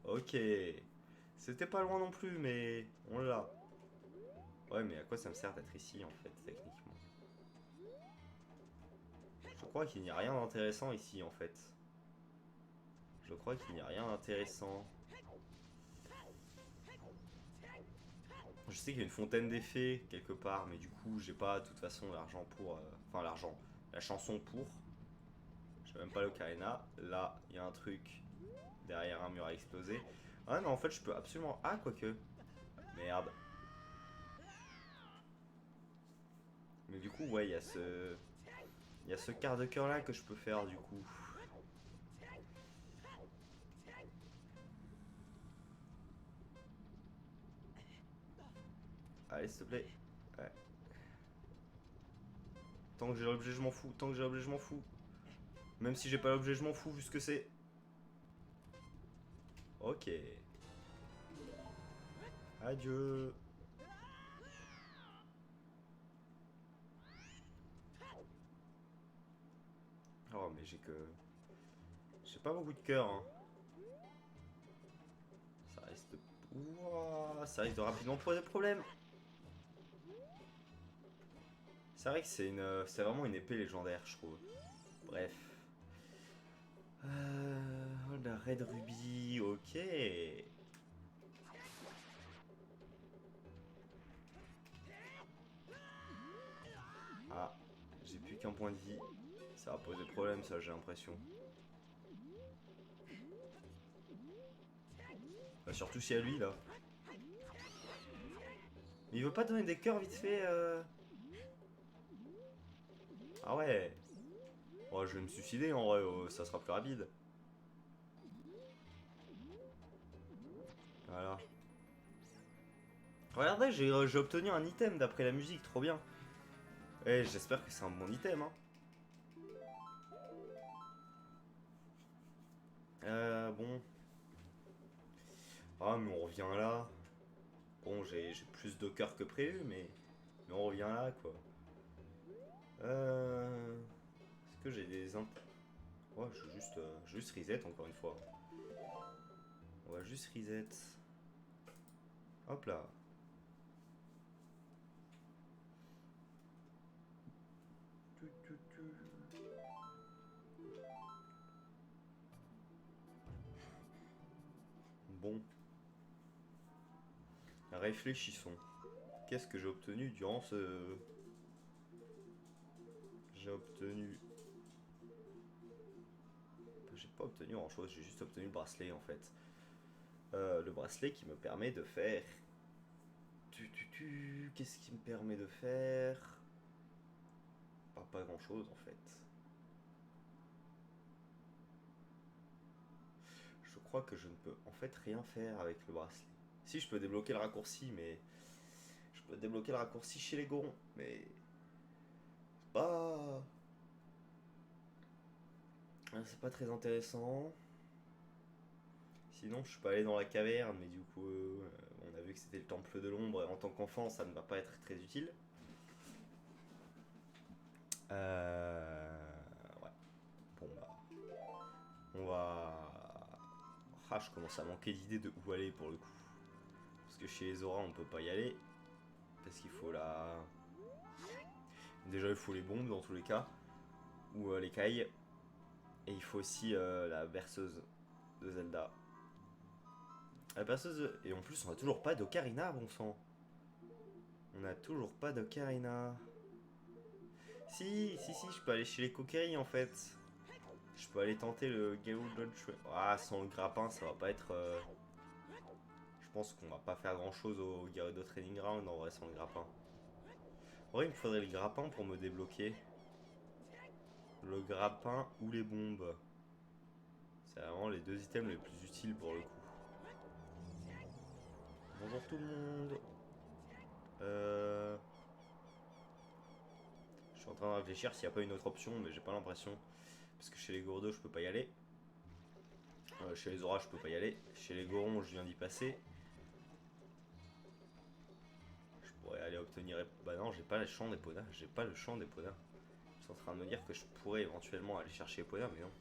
Ok. C'était pas loin non plus, mais on l'a. Ouais, mais à quoi ça me sert d'être ici en fait, techniquement? Je crois qu'il n'y a rien d'intéressant ici en fait. Je crois qu'il n'y a rien d'intéressant. Je sais qu'il y a une fontaine d'effets quelque part, mais du coup, j'ai pas de toute façon l'argent pour. Enfin, l'argent. La chanson pour. J'ai même pas l'ocarina. Là, il y a un truc derrière un mur à exploser. Ah non, en fait, je peux absolument. Ah, quoique. Merde. Mais du coup, ouais, il y a ce. Il y a ce quart de cœur là que je peux faire du coup. Allez, s'il te plaît. Ouais. Tant que j'ai l'objet, je m'en fous. Tant que j'ai l'objet, je m'en fous. Même si j'ai pas l'objet, je m'en fous vu ce que c'est. Ok. Adieu. Oh, mais j'ai que. J'ai pas beaucoup de cœur, hein. Ça risque de. Ouah, ça risque de rapidement poser problème. C'est vrai que c'est vraiment une épée légendaire, je trouve. Bref. Oh, la Red Ruby, ok. Ah, j'ai plus qu'un point de vie. Ça va poser problème, ça, j'ai l'impression. Bah, surtout si à lui, là. Mais il veut pas donner des cœurs vite fait Ah ouais. Oh, je vais me suicider en vrai, ça sera plus rapide. Voilà. Regardez, j'ai obtenu un item d'après la musique, trop bien. Eh, j'espère que c'est un bon item, hein. Bon. Ah, mais on revient là. Bon, j'ai plus de cœur que prévu, mais on revient là, quoi. Est-ce que j'ai des imp... Ouais, je vais juste reset encore une fois. On va juste reset. Hop là. Bon, réfléchissons. Qu'est-ce que j'ai obtenu durant ce... J'ai obtenu... J'ai pas obtenu grand chose, j'ai juste obtenu le bracelet en fait. Le bracelet qui me permet de faire... Qu'est-ce qui me permet de faire... Pas grand chose en fait. Je crois que je ne peux en fait rien faire avec le bracelet. Si, je peux débloquer le raccourci, mais... Je peux débloquer le raccourci chez les gorons, mais... Pas... C'est pas très intéressant. Sinon, je peux aller dans la caverne, mais du coup, on a vu que c'était le temple de l'ombre, et en tant qu'enfant, ça ne va pas être très utile. Ouais. Bon, bah... On va... Ah, je commence à manquer d'idées de où aller, pour le coup. Parce que chez les Zora, on peut pas y aller. Parce qu'il faut la... Déjà, il faut les bombes, dans tous les cas. Ou les cailles. Et il faut aussi la berceuse de Zelda. La berceuse de... Et en plus, on a toujours pas d'ocarina, bon sang. On a toujours pas d'ocarina. Si, je peux aller chez les coqueries en fait. Je peux aller tenter le Gaul Launch. Ah, sans le grappin, ça va pas être. Je pense qu'on va pas faire grand chose au Gerudo Training Ground en vrai sans le grappin. En vrai, il me faudrait le grappin pour me débloquer. Le grappin ou les bombes. C'est vraiment les deux items les plus utiles pour le coup. Bonjour tout le monde. Je suis en train de réfléchir s'il n'y a pas une autre option, mais j'ai pas l'impression. Parce que chez les Gourdos, je peux pas y aller. Chez les Orages, je peux pas y aller. Chez les Gorons, je viens d'y passer. Je pourrais aller obtenir... Bah non, j'ai pas le champ d'Epona. J'ai pas le champ d'Epona. Je suis en train de me dire que je pourrais éventuellement aller chercher Epona, mais non.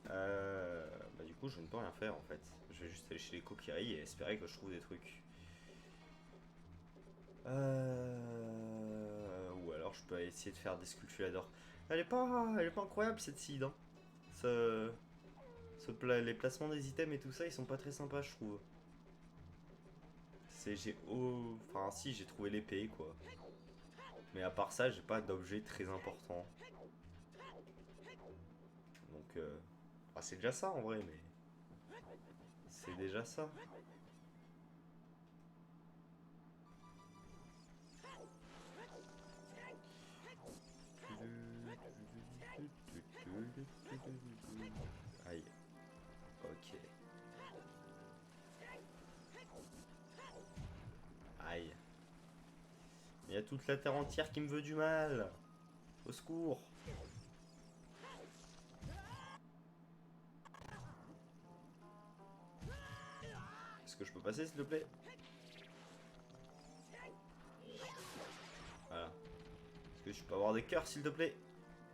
Bah du coup, je ne peux rien faire en fait. Je vais juste aller chez les Kokiri et espérer que je trouve des trucs. Ou alors je peux essayer de faire des sculptuladors. Elle est pas incroyable cette seed, hein. Les placements des items et tout ça, ils sont pas très sympas, je trouve. Enfin, si, j'ai trouvé l'épée, quoi. Mais à part ça, j'ai pas d'objet très important. Donc, c'est déjà ça en vrai, mais. C'est déjà ça. Aïe. Ok. Aïe. Il y a toute la terre entière qui me veut du mal. Au secours. Est-ce que je peux passer, s'il te plaît? Voilà. Est-ce que je peux avoir des cœurs, s'il te plaît?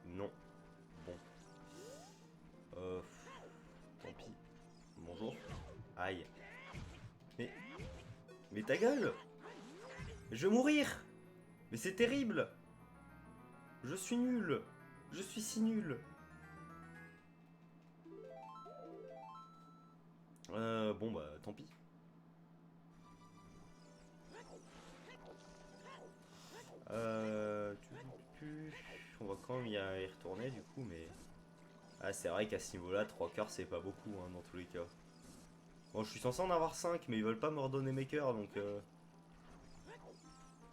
Non. Bon. Euh... Tant pis. Bonjour. Aïe. Mais... Mais ta gueule! Je vais mourir! Mais c'est terrible! Je suis nul! Je suis si nul! Bon bah tant pis. On va quand même y retourner du coup, mais... Ah, c'est vrai qu'à ce niveau-là, 3 cœurs c'est pas beaucoup hein, dans tous les cas. Bon, je suis censé en avoir 5, mais ils veulent pas me redonner mes cœurs donc...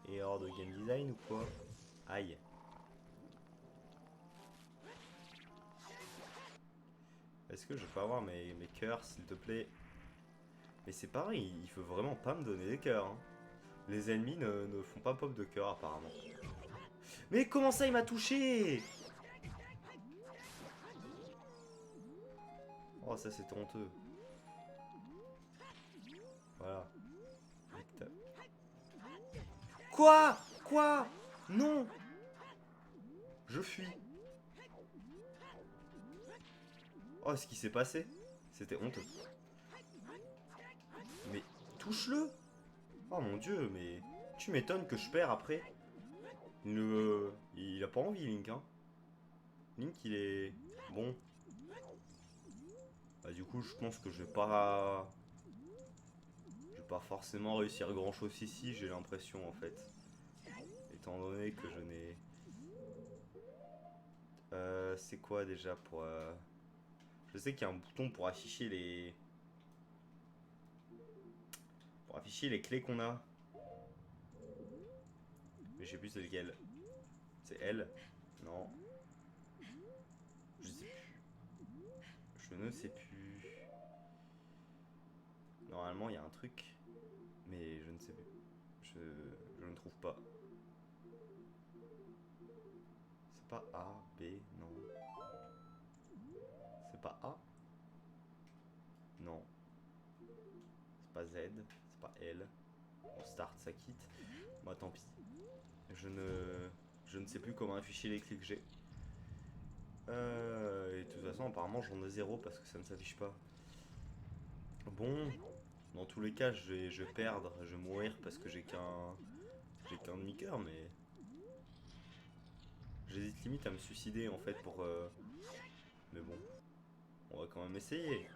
Et hors de game design ou quoi? Aïe. Est-ce que je peux avoir mes cœurs s'il te plaît? Mais c'est pareil, il faut vraiment pas me donner des cœurs. Hein. Les ennemis ne font pas pop de cœur apparemment. Mais comment ça il m'a touché? Oh ça c'est honteux. Voilà. Quoi? Quoi? Non. Je fuis. Oh ce qui s'est passé? C'était honteux. Mais touche-le. Oh mon dieu, mais tu m'étonnes que je perds après. Il a pas envie Link hein. Link il est... Bon. Bah du coup je pense que je vais pas... Je vais pas forcément réussir grand chose ici, j'ai l'impression en fait. Étant donné que je n'ai... c'est quoi déjà pour... Je sais qu'il y a un bouton pour afficher les... Pour afficher les clés qu'on a. Mais je sais plus c'est lequel. C'est elle? Non. Je sais plus. Je ne sais plus. Normalement il y a un truc. Mais je ne sais plus. Je ne trouve pas. C'est pas A, B, non. C'est pas A? Non. C'est pas Z, c'est pas L. On start, ça quitte. Moi tant pis. Je ne sais plus comment afficher les clés que j'ai. Et de toute façon, apparemment, j'en ai zéro parce que ça ne s'affiche pas. Bon, dans tous les cas, je vais perdre, je vais mourir parce que j'ai qu'un demi-cœur, mais j'hésite limite à me suicider en fait pour. Mais bon, on va quand même essayer.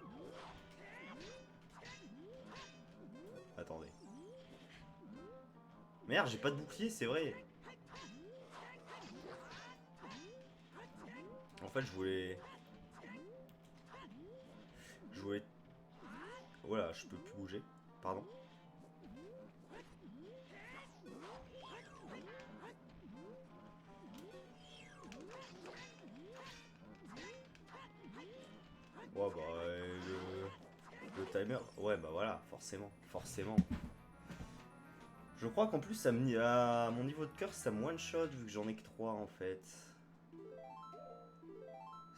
Attendez. Merde, j'ai pas de bouclier, c'est vrai. En fait, je voulais. Voilà, je peux plus bouger. Pardon. Ouais, bah, le timer. Ouais, bah voilà, forcément. Forcément. Je crois qu'en plus, à mon niveau de cœur, ça me one shot vu que j'en ai que 3 en fait.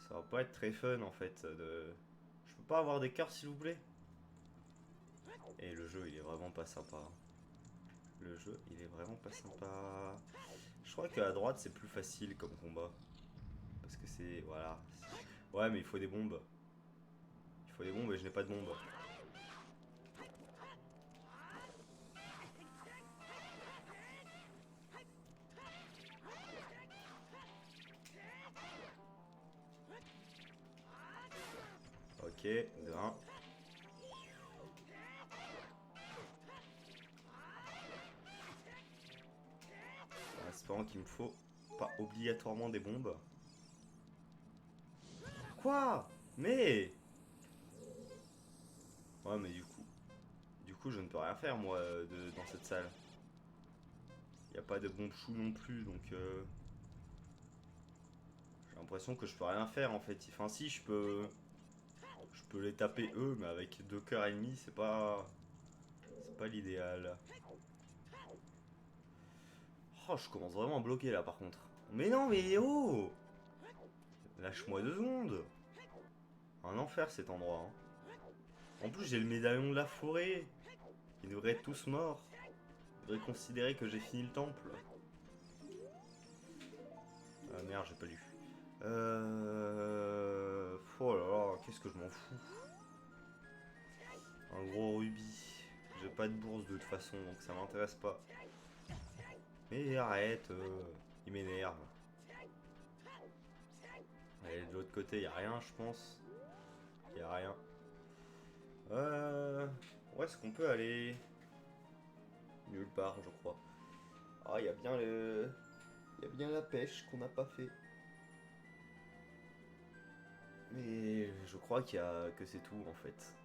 Ça va pas être très fun en fait. Je peux pas avoir des cœurs s'il vous plaît? Et le jeu, il est vraiment pas sympa. Le jeu, il est vraiment pas sympa. Je crois qu'à droite, c'est plus facile comme combat. Parce que c'est. Voilà. Ouais, mais il faut des bombes. Il faut des bombes et je n'ai pas de bombes. Ok. de 1. En espérant qu'il me faut pas obligatoirement des bombes. Quoi? Mais... Ouais, mais du coup, je ne peux rien faire, moi, dans cette salle. Il n'y a pas de bombe chou non plus, donc... J'ai l'impression que je peux rien faire, en fait. Enfin, si, je peux... Je peux les taper eux, mais avec 2 cœurs et demi, c'est pas... C'est pas l'idéal. Oh, je commence vraiment à bloquer, là, par contre. Mais non, mais oh! Lâche-moi 2 secondes. Un enfer, cet endroit, hein. En plus, j'ai le médaillon de la forêt. Ils devraient être tous morts. Ils devraient considérer que j'ai fini le temple. Ah merde, j'ai pas lu. Oh là là, qu'est-ce que je m'en fous. Un gros rubis. J'ai pas de bourse de toute façon, donc ça m'intéresse pas. Mais arrête, il m'énerve. Allez, de l'autre côté, y a rien, je pense. Y a rien. Où est-ce qu'on peut aller? Nulle part, je crois. Ah, il y a bien le... Il y a bien la pêche qu'on n'a pas fait. Mais je crois que c'est tout en fait.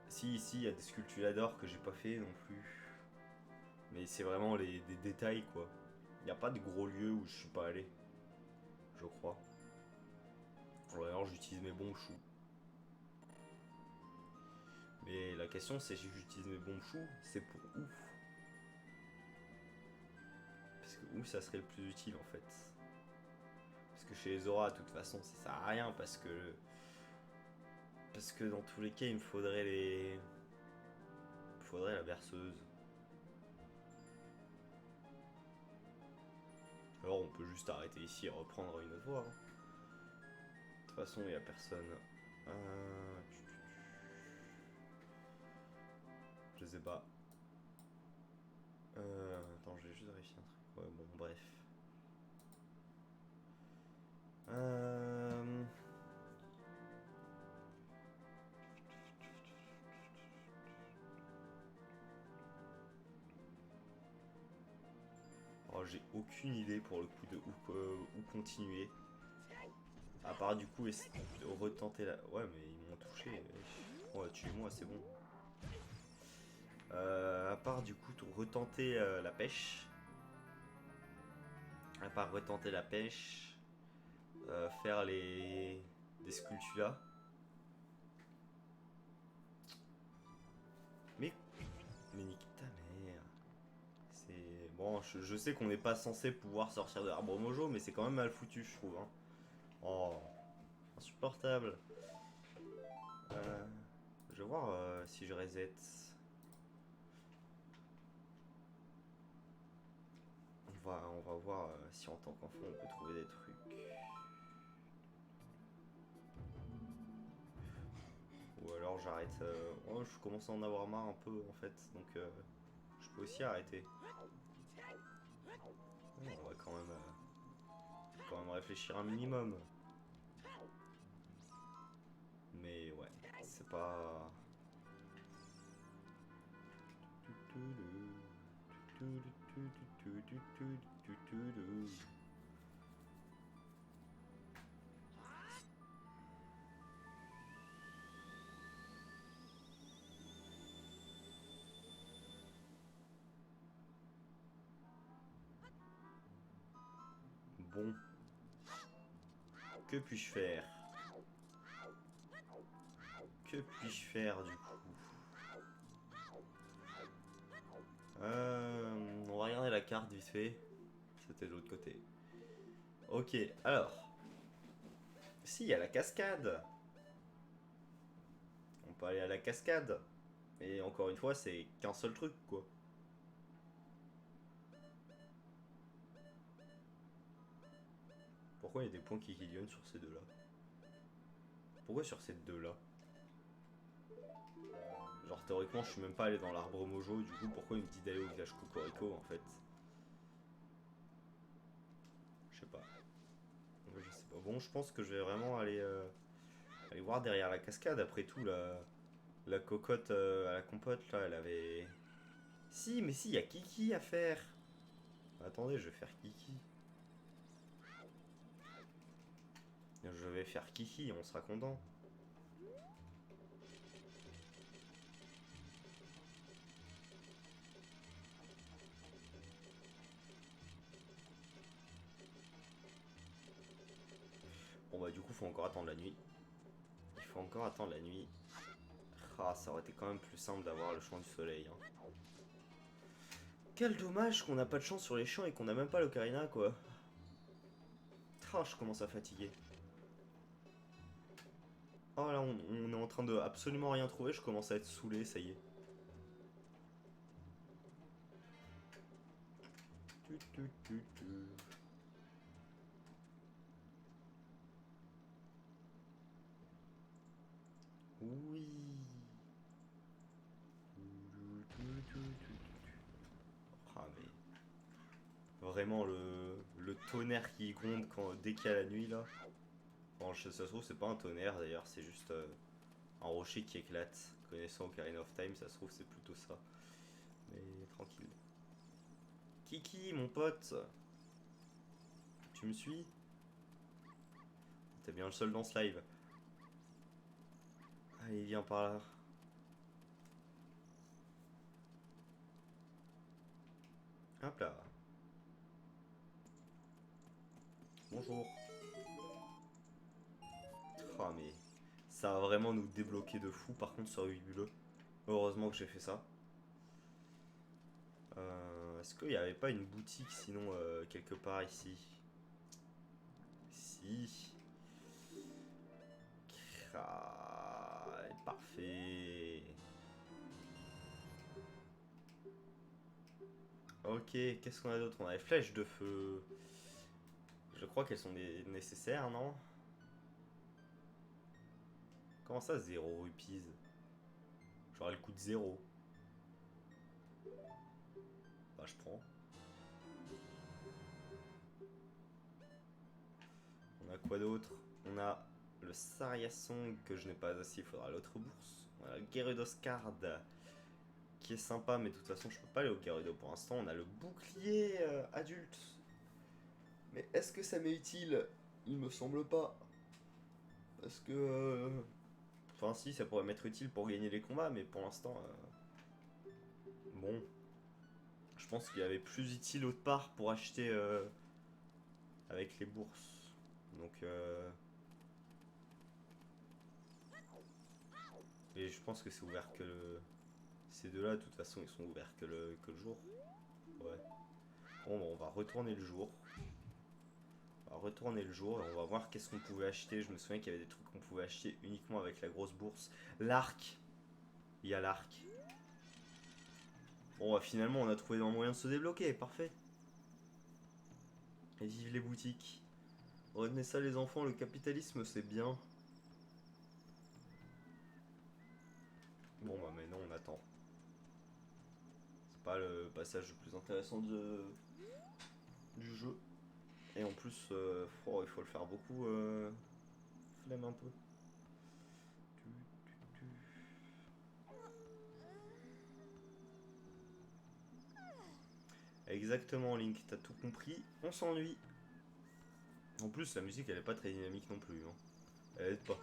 Si, ici, il y a des sculpturadors que j'ai pas fait non plus. Mais c'est vraiment des détails quoi. Il n'y a pas de gros lieux où je suis pas allé. Je crois. Ou alors j'utilise mes bons choux. Mais la question c'est si j'utilise mes bons choux, c'est pour où? Parce que où ça serait le plus utile en fait. Parce que chez les Zora, de toute façon, ça sert à rien parce que... Parce que dans tous les cas, il me faudrait les... Il me faudrait la berceuse. Alors on peut juste arrêter ici et reprendre une autre voie. Hein. De toute façon, il n'y a personne. Je sais pas. Attends, je vais juste vérifier un truc. Ouais, bon, bref. Oh, j'ai aucune idée pour le coup de où continuer. À part du coup essayer de retenter la... Ouais mais ils m'ont touché. Ouais tuez-moi c'est bon. À part du coup retenter la pêche. À part retenter la pêche. Faire des sculptures. Mais nique ta mère. C'est... Bon je sais qu'on n'est pas censé pouvoir sortir de l'arbre mojo mais c'est quand même mal foutu je trouve. Hein. Oh. Insupportable. Je vais voir si je reset. On va voir si en tant qu'enfant on peut trouver des trucs. Ou alors j'arrête. Oh, je commence à en avoir marre un peu en fait, donc je peux aussi arrêter. Oh, on va quand même réfléchir un minimum. Mais ouais, c'est pas. Bon. Que puis-je faire? Que puis-je faire du coup? On va regarder la carte vite fait. C'était de l'autre côté. Ok, alors. Si, il y a la cascade. On peut aller à la cascade. Et encore une fois, c'est qu'un seul truc, quoi. Pourquoi il y a des points qui killonnent sur ces deux-là? Pourquoi sur ces deux-là? Genre théoriquement je suis même pas allé dans l'arbre mojo, du coup pourquoi il me dit d'aller au village Cocorico en fait? Je sais pas. Je sais pas. Bon je pense que je vais vraiment aller Allez voir derrière la cascade, après tout, la cocotte à la compote, là, elle avait... Si, mais si, il y a Kiki à faire. Attendez, je vais faire Kiki. Je vais faire Kiki, on sera content. Bon bah du coup, faut encore attendre la nuit. Il faut encore attendre la nuit. Ah, ça aurait été quand même plus simple d'avoir le chant du soleil. Hein. Quel dommage qu'on n'a pas de chance sur les champs et qu'on n'a même pas l'ocarina, quoi. Ah, je commence à fatiguer. Oh là, on est en train de absolument rien trouver, je commence à être saoulé, ça y est. Tu, tu, tu, tu. Oui. Ah mais... Vraiment le tonnerre qui gronde dès qu'il y a la nuit là. Bon, ça se trouve c'est pas un tonnerre d'ailleurs, c'est juste un rocher qui éclate. Connaissant Ocarina of Time, ça se trouve c'est plutôt ça. Mais tranquille. Kiki, mon pote. Tu me suis? T'es bien le seul dans ce live. Allez, viens par là. Hop là. Bonjour. Ah mais... Ça va vraiment nous débloquer de fou par contre sur 8 bulles. Heureusement que j'ai fait ça. Est-ce qu'il n'y avait pas une boutique sinon quelque part ici? Si. Ah, parfait. Ok, qu'est-ce qu'on a d'autre? On a les flèches de feu. Je crois qu'elles sont nécessaires, non? Comment ça, 0 rupees? Genre, elle coûte 0. Bah, je prends. On a quoi d'autre? On a le Sariasong que je n'ai pas assez, il faudra l'autre bourse. On a le Gyarados Card qui est sympa, mais de toute façon, je peux pas aller au Gyarados pour l'instant. On a le bouclier adulte. Mais est-ce que ça m'est utile? Il me semble pas. Parce que. Enfin, si, ça pourrait m'être utile pour gagner les combats, mais pour l'instant. Bon. Je pense qu'il y avait plus utile autre part pour acheter avec les bourses. Donc. Et je pense que c'est ouvert que le. Ces deux-là, de toute façon, ils sont ouverts que le jour. Ouais. Bon, on va retourner le jour. On va retourner le jour et on va voir qu'est-ce qu'on pouvait acheter. Je me souviens qu'il y avait des trucs qu'on pouvait acheter uniquement avec la grosse bourse. L'arc. Il y a l'arc. Bon, bah, finalement, on a trouvé un moyen de se débloquer. Parfait. Et vive les boutiques. Retenez ça, les enfants, le capitalisme, c'est bien. Bon, bah, maintenant, on attend. C'est pas le passage le plus intéressant du jeu. Et en plus, oh, il faut le faire beaucoup. Flemme un peu. Exactement, Link, t'as tout compris. On s'ennuie. En plus, la musique, elle est pas très dynamique non plus. Hein. Elle aide pas.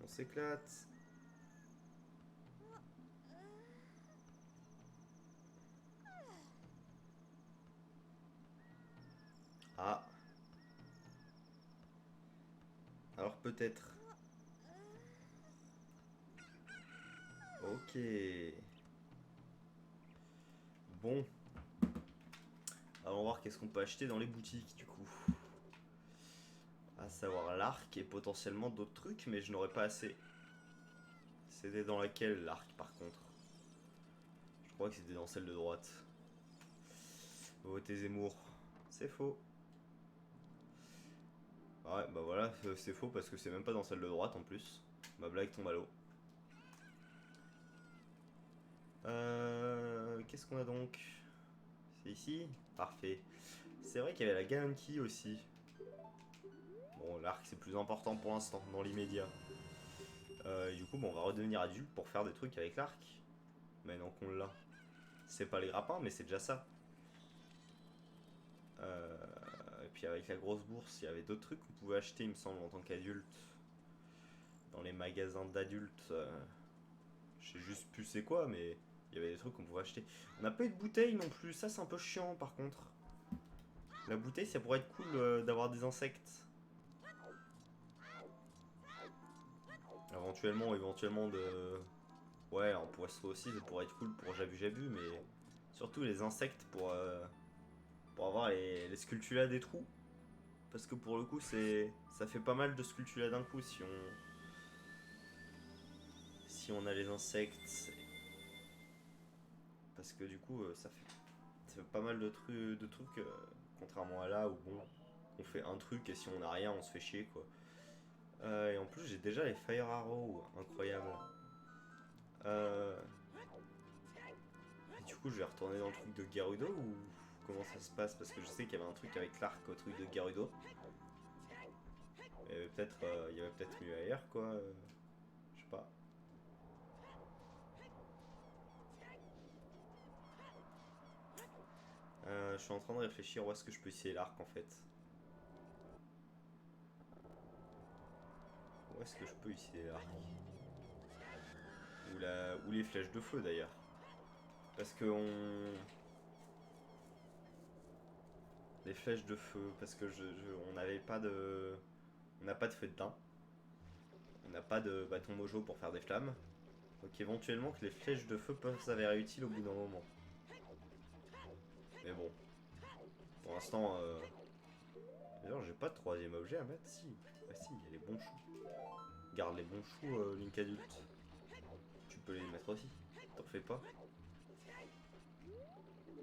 On s'éclate. Ah. Alors peut-être. Ok. Bon. Allons voir qu'est-ce qu'on peut acheter dans les boutiques du coup. À savoir l'arc et potentiellement d'autres trucs, mais je n'aurais pas assez. C'était dans laquelle l'arc par contre? Je crois que c'était dans celle de droite. Votez Zemmour. C'est faux. Ouais, bah voilà, c'est faux parce que c'est même pas dans celle de droite en plus. Ma blague tombe à l'eau. Qu'est-ce qu'on a donc? C'est ici? Parfait. C'est vrai qu'il y avait la Galanki aussi. Bon, l'arc c'est plus important pour l'instant, dans l'immédiat. Du coup, bon, on va redevenir adulte pour faire des trucs avec l'arc. Maintenant qu'on l'a. C'est pas les grappins, mais c'est déjà ça. Et puis avec la grosse bourse, il y avait d'autres trucs qu'on pouvait acheter, il me semble, en tant qu'adulte. Dans les magasins d'adultes. Je sais juste plus c'est quoi, mais il y avait des trucs qu'on pouvait acheter. On n'a pas eu de bouteille non plus, ça c'est un peu chiant par contre. La bouteille, ça pourrait être cool d'avoir des insectes. Éventuellement de... Ouais, en poisson aussi, ça pourrait être cool pour Jabu, mais surtout les insectes pour avoir les sculptulas des trous. Parce que pour le coup, ça fait pas mal de sculptulas d'un coup si on a les insectes. Parce que du coup, ça fait pas mal de trucs contrairement à là où bon, on fait un truc et si on a rien, on se fait chier quoi. Et en plus, j'ai déjà les Fire Arrow, incroyable. Euh, et du coup, je vais retourner dans le truc de Gerudo ou comment ça se passe? Parce que je sais qu'il y avait un truc avec l'arc au truc de Gerudo. Il y avait peut-être mieux ailleurs quoi. Je sais pas. Je suis en train de réfléchir où est-ce que je peux essayer l'arc en fait. Où est-ce que je peux essayer l'arc? Ou les flèches de feu d'ailleurs. Parce que les flèches de feu, parce que on n'avait pas de... On n'a pas de feu de daim. On n'a pas de bâton mojo pour faire des flammes. Donc éventuellement que les flèches de feu peuvent s'avérer utiles au bout d'un moment. Mais bon, pour l'instant... D'ailleurs, j'ai pas de troisième objet à mettre. Si, bah si, il y a les bons choux. Garde les bons choux, Link adulte. Tu peux les mettre aussi. T'en fais pas.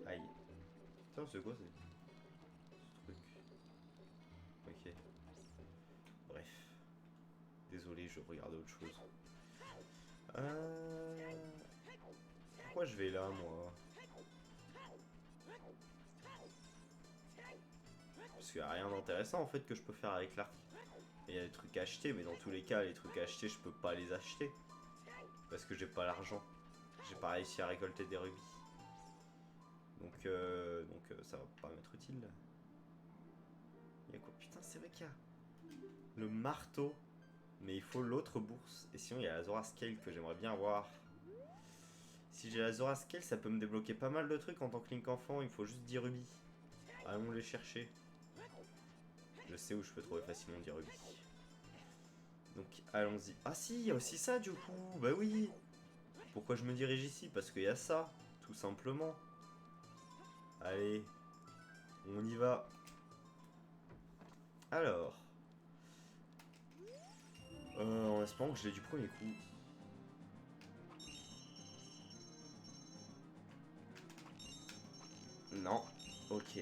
Aïe. Tiens, c'est quoi ce truc? Ok. Bref. Désolé, je regardais autre chose. Euh... Pourquoi je vais là, moi? Parce qu'il n'y a rien d'intéressant en fait que je peux faire avec l'arc. Il y a des trucs à acheter, mais dans tous les cas, les trucs à acheter, je peux pas les acheter. Parce que j'ai pas l'argent. J'ai pas réussi à récolter des rubis. Donc ça va pas m'être utile. Il y a quoi? Putain, c'est vrai qu'il y a le marteau. Mais il faut l'autre bourse. Et sinon, il y a la Zora Scale que j'aimerais bien avoir. Si j'ai la Zora Scale, ça peut me débloquer pas mal de trucs en tant que Link enfant. Il me faut juste 10 rubis. Allons les chercher. Je sais où je peux trouver facilement 10 rubis. Donc allons-y. Ah si, il y a aussi ça du coup. Bah oui. Pourquoi je me dirige ici? Parce qu'il y a ça, tout simplement. Allez, on y va. Alors, en espérant que je l'ai du premier coup. Non. Ok.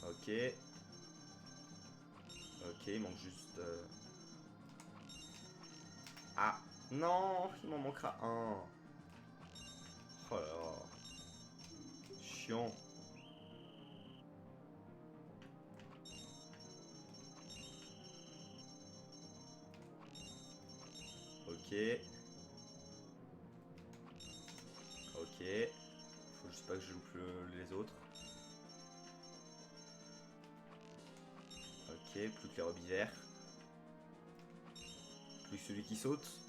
Ok. Ok, il manque juste... Ah. Non, il m'en manquera un. Oh là là. Chiant. Ok. Ok. Faut juste pas que je loupe les autres. Ok, plus que les rubis verts. Plus que celui qui saute.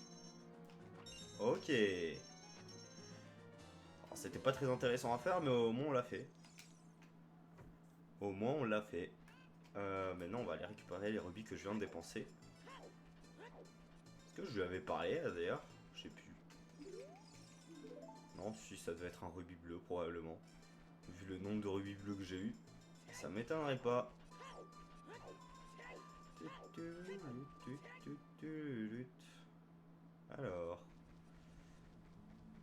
Ok. C'était pas très intéressant à faire, mais au moins on l'a fait. Au moins on l'a fait. Maintenant on va aller récupérer les rubis que je viens de dépenser. Est-ce que je lui avais parlé d'ailleurs? Je sais plus. Non, si ça devait être un rubis bleu probablement. Vu le nombre de rubis bleus que j'ai eu, ça m'étonnerait pas. Alors,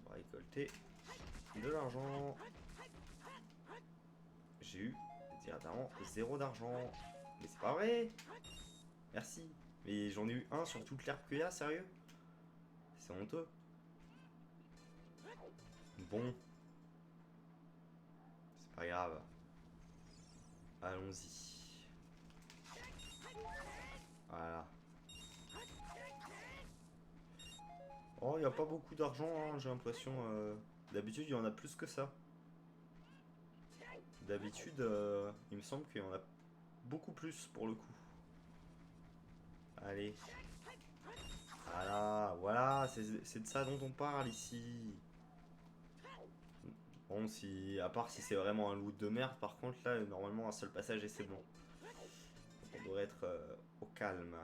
on va récolter de l'argent. j'ai eu directement 0 d'argent. Mais c'est pas vrai. Merci. Mais j'en ai eu un sur toute l'herbe qu'il y a, sérieux? C'est honteux. Bon. C'est pas grave. Allons-y. Voilà. Oh, il n'y a pas beaucoup d'argent, hein, j'ai l'impression. D'habitude, il y en a plus que ça. D'habitude, il me semble qu'il y en a beaucoup plus pour le coup. Allez. Voilà, voilà, c'est de ça dont on parle ici. Bon, si, à part si c'est vraiment un loot de merde, par contre, là, normalement, un seul passage et c'est bon. Donc, on devrait être au calme.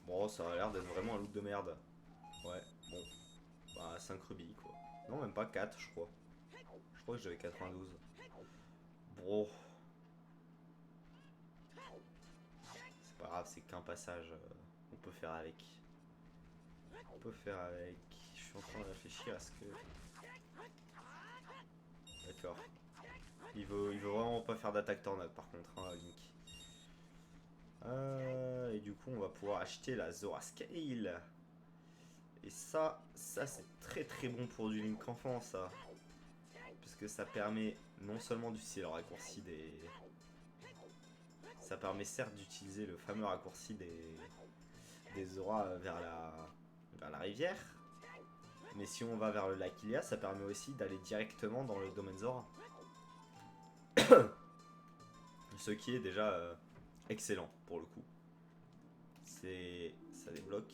Bon, ça a l'air d'être vraiment un loot de merde. Ouais, bon. Bah, 5 rubis, quoi. Non, même pas 4, je crois. Je crois que j'avais 92. Bon. C'est pas grave, c'est qu'un passage. On peut faire avec. On peut faire avec. Je suis en train de réfléchir à ce que... D'accord. Il veut vraiment pas faire d'attaque tornade par contre, hein, Link. Et du coup, on va pouvoir acheter la Zora Scale. Et ça c'est très très bon pour du Link enfant, ça. Parce que ça permet non seulement d'utiliser le raccourci des... Ça permet certes d'utiliser le fameux raccourci des Zora vers la rivière. Mais si on va vers le lac Ilia, ça permet aussi d'aller directement dans le domaine Zora. Ce qui est déjà excellent pour le coup. Ça débloque.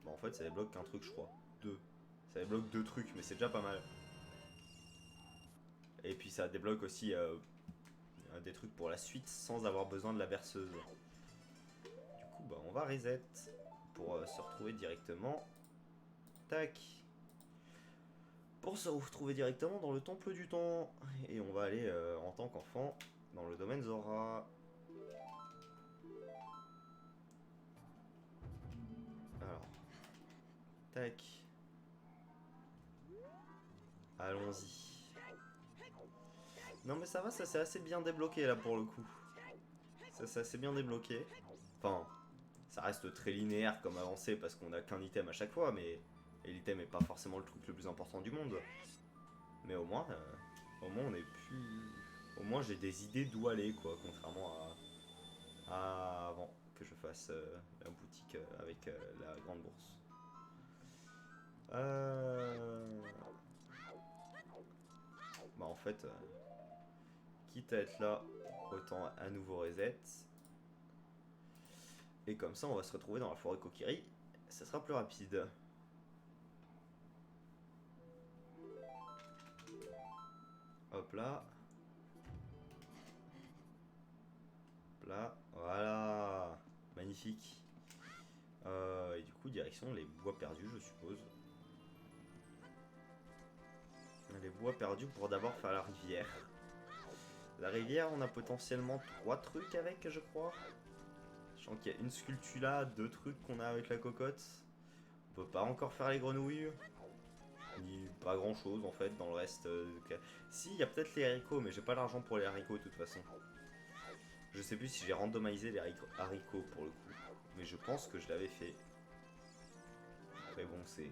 Bon, en fait, ça débloque qu'un truc, je crois. Deux. Ça débloque 2 trucs, mais c'est déjà pas mal. Et puis ça débloque aussi des trucs pour la suite sans avoir besoin de la berceuse. Du coup, bah, on va reset pour se retrouver directement. Tac. Pour se retrouver directement dans le temple du temps. Et on va aller en tant qu'enfant dans le domaine Zora. Alors. Tac. Allons-y. Non mais ça va, ça s'est assez bien débloqué là pour le coup. Ça s'est assez bien débloqué. Enfin, ça reste très linéaire comme avancée parce qu'on a qu'un item à chaque fois, mais l'item est pas forcément le truc le plus important du monde. Mais au moins on est plus... Au moins j'ai des idées d'où aller quoi, contrairement à avant que je fasse la boutique avec la grande bourse. Bah en fait, quitte à être là, autant à nouveau reset. Et comme ça, on va se retrouver dans la forêt Kokiri. Ça sera plus rapide. Hop là. Hop là. Voilà. Magnifique. Et du coup, direction les bois perdus, je suppose. Les bois perdus pour d'abord faire la rivière. La rivière, on a potentiellement 3 trucs avec, je crois. Je sens qu'il y a une sculptula, 2 trucs qu'on a avec la cocotte. On peut pas encore faire les grenouilles. Ni pas grand chose en fait dans le reste. Si, il y a peut-être les haricots, mais j'ai pas l'argent pour les haricots de toute façon. Je sais plus si j'ai randomisé les haricots pour le coup. Mais je pense que je l'avais fait. Après bon, c'est...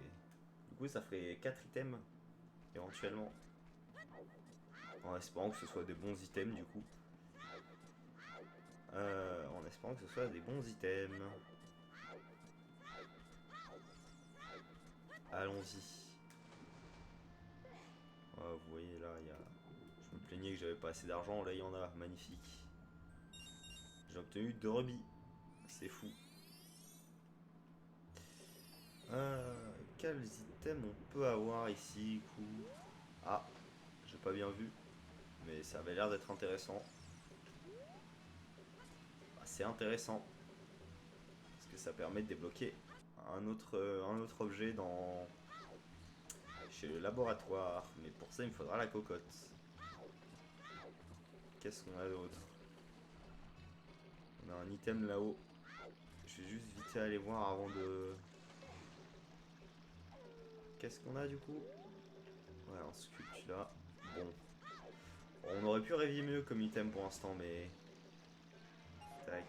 Du coup, ça ferait 4 items, éventuellement. En espérant que ce soit des bons items, du coup. En espérant que ce soit des bons items. Allons-y. Vous voyez, là, il y a... Je me plaignais que j'avais pas assez d'argent. Là, il y en a. Magnifique. J'ai obtenu 2 rubis. C'est fou. Quels items on peut avoir ici, coup? Ah, j'ai pas bien vu, mais ça avait l'air d'être intéressant. Ah, c'est intéressant parce que ça permet de débloquer un autre objet chez le laboratoire. Mais pour ça, il me faudra la cocotte. Qu'est-ce qu'on a d'autre? On a un item là-haut. Je vais juste vite aller voir avant de... Qu'est-ce qu'on a du coup? Ouais, un sculpte là. Bon. On aurait pu rêver mieux comme item pour l'instant, mais... Tac.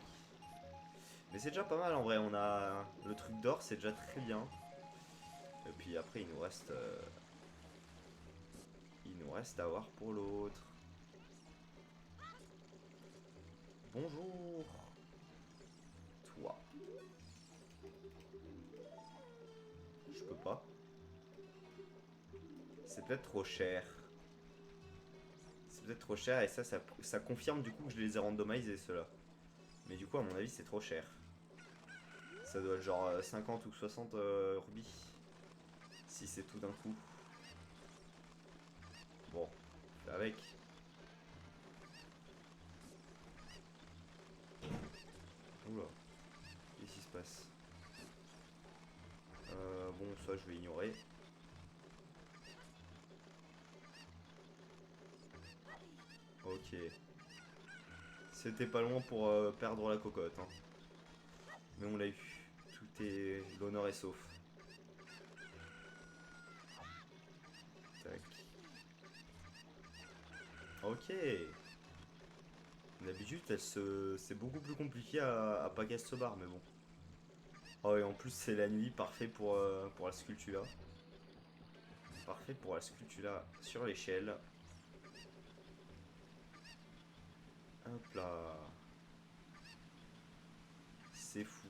Mais c'est déjà pas mal en vrai, on a le truc d'or, c'est déjà très bien. Et puis après, il nous reste à voir pour l'autre. Bonjour. Toi. Je peux pas. C'est peut-être trop cher. C'est peut-être trop cher et ça confirme du coup que je les ai randomisés ceux-là. Mais du coup, à mon avis, c'est trop cher. Ça doit être genre 50 ou 60 rubis. Si c'est tout d'un coup. Bon, fais avec. Oula, qu'est-ce qui se passe? Bon, ça je vais ignorer. Ok. C'était pas loin pour perdre la cocotte. Hein. Mais on l'a eu. Tout est... L'honneur est sauf. Tac. Ok. D'habitude, c'est beaucoup plus compliqué à Pagast Bar, mais bon. Oh, et en plus, c'est la nuit, parfait pour la sculpture. Parfait pour la sculpture sur l'échelle. Hop là. C'est fou.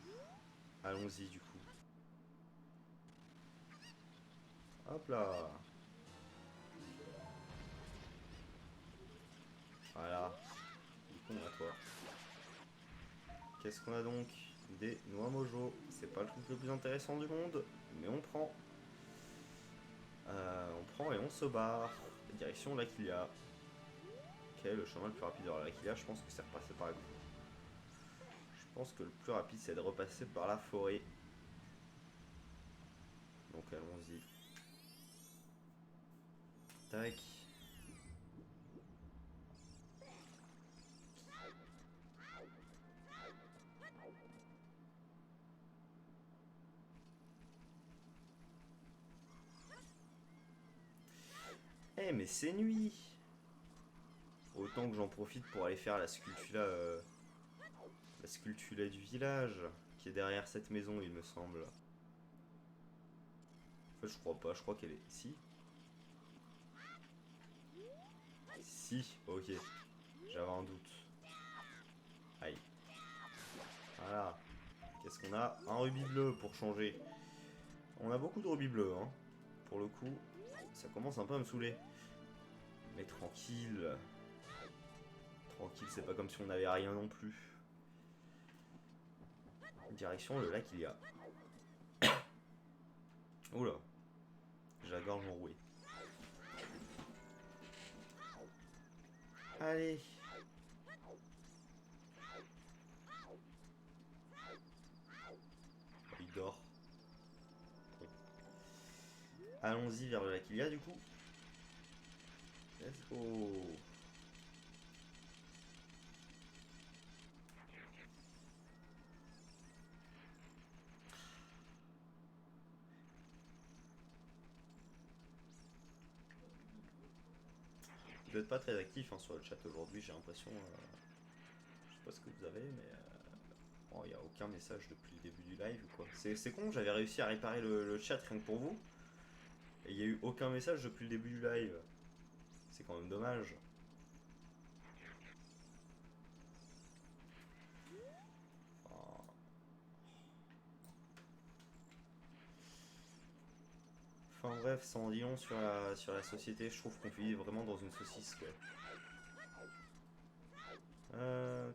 Allons-y, du coup. Hop là. Voilà. Du coup, on a quoi? Qu'est-ce qu'on a donc? Des noix mojo. C'est pas le truc le plus intéressant du monde, mais on prend. On prend et on se barre. Direction l'Aquilia. Ok, le chemin le plus rapide vers l'Aquilia, je pense que c'est repassé par là. Je pense que le plus rapide c'est de repasser par la forêt. Donc allons-y. Tac. Eh mais c'est nuit. Autant que j'en profite pour aller faire la sculpture du village, qui est derrière cette maison il me semble. En fait je crois pas, je crois qu'elle est ici. Si, ok. J'avais un doute. Aïe. Voilà. Qu'est-ce qu'on a? Un rubis bleu pour changer. On a beaucoup de rubis bleus, hein. Pour le coup, ça commence un peu à me saouler. Mais tranquille. Tranquille, c'est pas comme si on n'avait rien non plus. Direction le lac il y a. Oula. J'ai la gorge enrouée. Allez. Il dort. Allons-y vers le lac il y a du coup. Let's go. Vous n'êtes pas très actif hein, sur le chat aujourd'hui, j'ai l'impression. Je sais pas ce que vous avez, mais. Oh, il n'y a aucun message depuis le début du live ou quoi. C'est con, j'avais réussi à réparer le chat rien que pour vous. Et il n'y a eu aucun message depuis le début du live. C'est quand même dommage. Oh. Enfin bref, ça en dit long sur la société. Je trouve qu'on vit vraiment dans une saucisse quoi.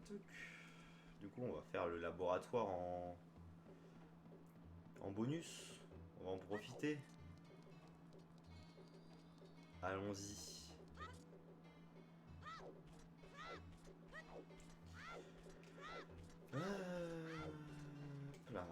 Tuc. Du coup, on va faire le laboratoire en bonus. On va en profiter. Allons-y. Là.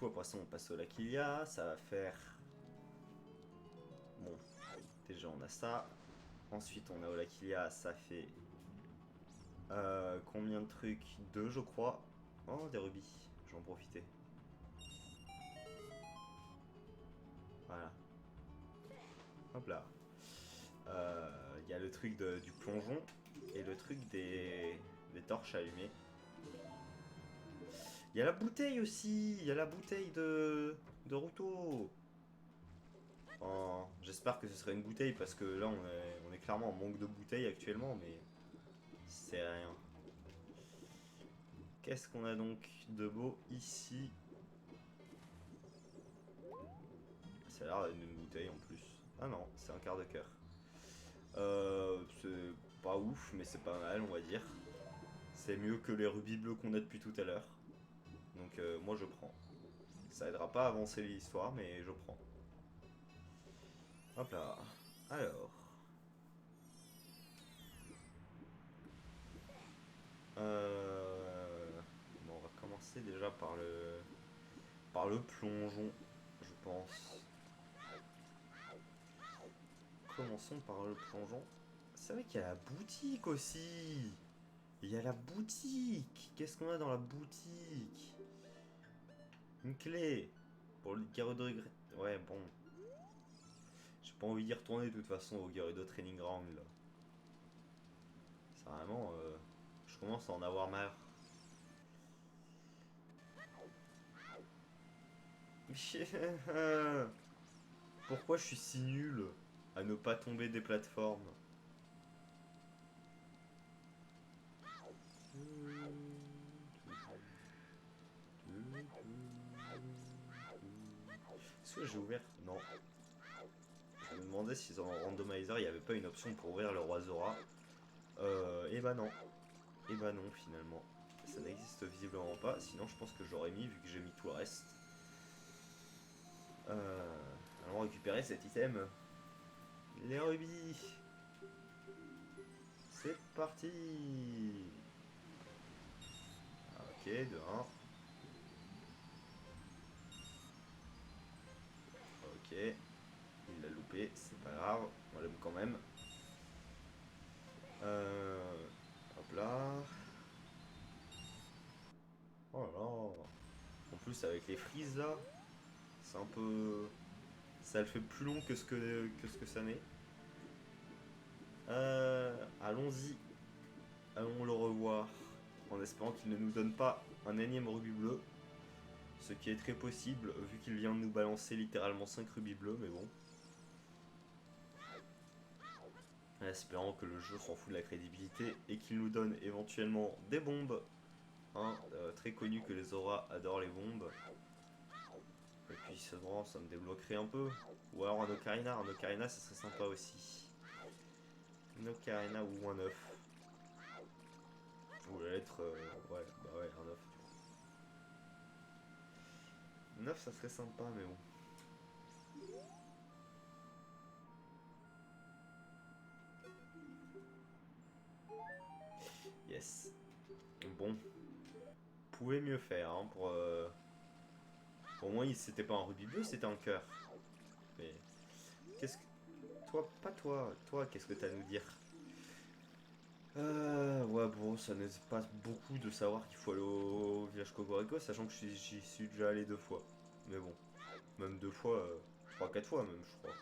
coup, après ça, on passe au Lakilia. Ça va faire... Bon, déjà, on a ça. Ensuite, on a au Lakilia. Ça fait... combien de trucs? Deux, je crois. Oh, des rubis. Je vais en profiter. Voilà. Hop là. Il y a le truc du plongeon et le truc des torches allumées. Il y a la bouteille aussi. Il y a la bouteille de Ruto. Oh, j'espère que ce serait une bouteille parce que là on est clairement en manque de bouteilles actuellement, mais c'est rien. Qu'est-ce qu'on a donc de beau ici? Ça a l'air d'être une bouteille en plus. Ah non, c'est un quart de cœur. C'est pas ouf, mais c'est pas mal, on va dire. C'est mieux que les rubis bleus qu'on a depuis tout à l'heure. Donc moi je prends. Ça aidera pas à avancer l'histoire, mais je prends. Hop là. Alors. Bon, on va commencer déjà par le plongeon, je pense. Commençons par le plongeon. C'est vrai qu'il y a la boutique aussi. Il y a la boutique. Qu'est-ce qu'on a dans la boutique? Une clé. Pour le Gerudo. Ouais, bon. J'ai pas envie d'y retourner de toute façon au Gerudo Training Ground là. C'est vraiment. Je commence à en avoir marre. Pourquoi je suis si nul à ne pas tomber des plateformes? Est-ce que j'ai ouvert? Non. Je me demandais si dans Randomizer il n'y avait pas une option pour ouvrir le roi Zora. Et bah non. Et bah non finalement. Ça n'existe visiblement pas. Sinon je pense que j'aurais mis vu que j'ai mis tout le reste. Allons récupérer cet item. Les rubis. C'est parti. Ok, de 1. Ok. Il l'a loupé, c'est pas grave. On l'aime quand même. Hop là. Oh là là. En plus avec les frises là, c'est un peu... Ça le fait plus long que ce que ça n'est. Allons-y. Allons le revoir. En espérant qu'il ne nous donne pas un énième rubis bleu. Ce qui est très possible vu qu'il vient de nous balancer littéralement 5 rubis bleus, mais bon. En espérant que le jeu s'en fout de la crédibilité et qu'il nous donne éventuellement des bombes. Hein, très connu que les auras adorent les bombes. Et puis ça me débloquerait un peu. Ou alors un ocarina ça serait sympa aussi. Une ocarina ou un œuf. Ou la lettre... ouais, bah ouais, un œuf. Un œuf ça serait sympa mais bon. Yes. Bon. Pouvait mieux faire hein, pour... Au moins c'était pas un rubis bleu, c'était un cœur. Mais... Qu'est-ce que... Toi, pas toi. Toi, qu'est-ce que t'as à nous dire? Ouais, bon, ça n'aide pas beaucoup de savoir qu'il faut aller au village Cocorico, sachant que j'y suis déjà allé 2 fois. Mais bon, même 2 fois, 3, 4 fois même, je crois.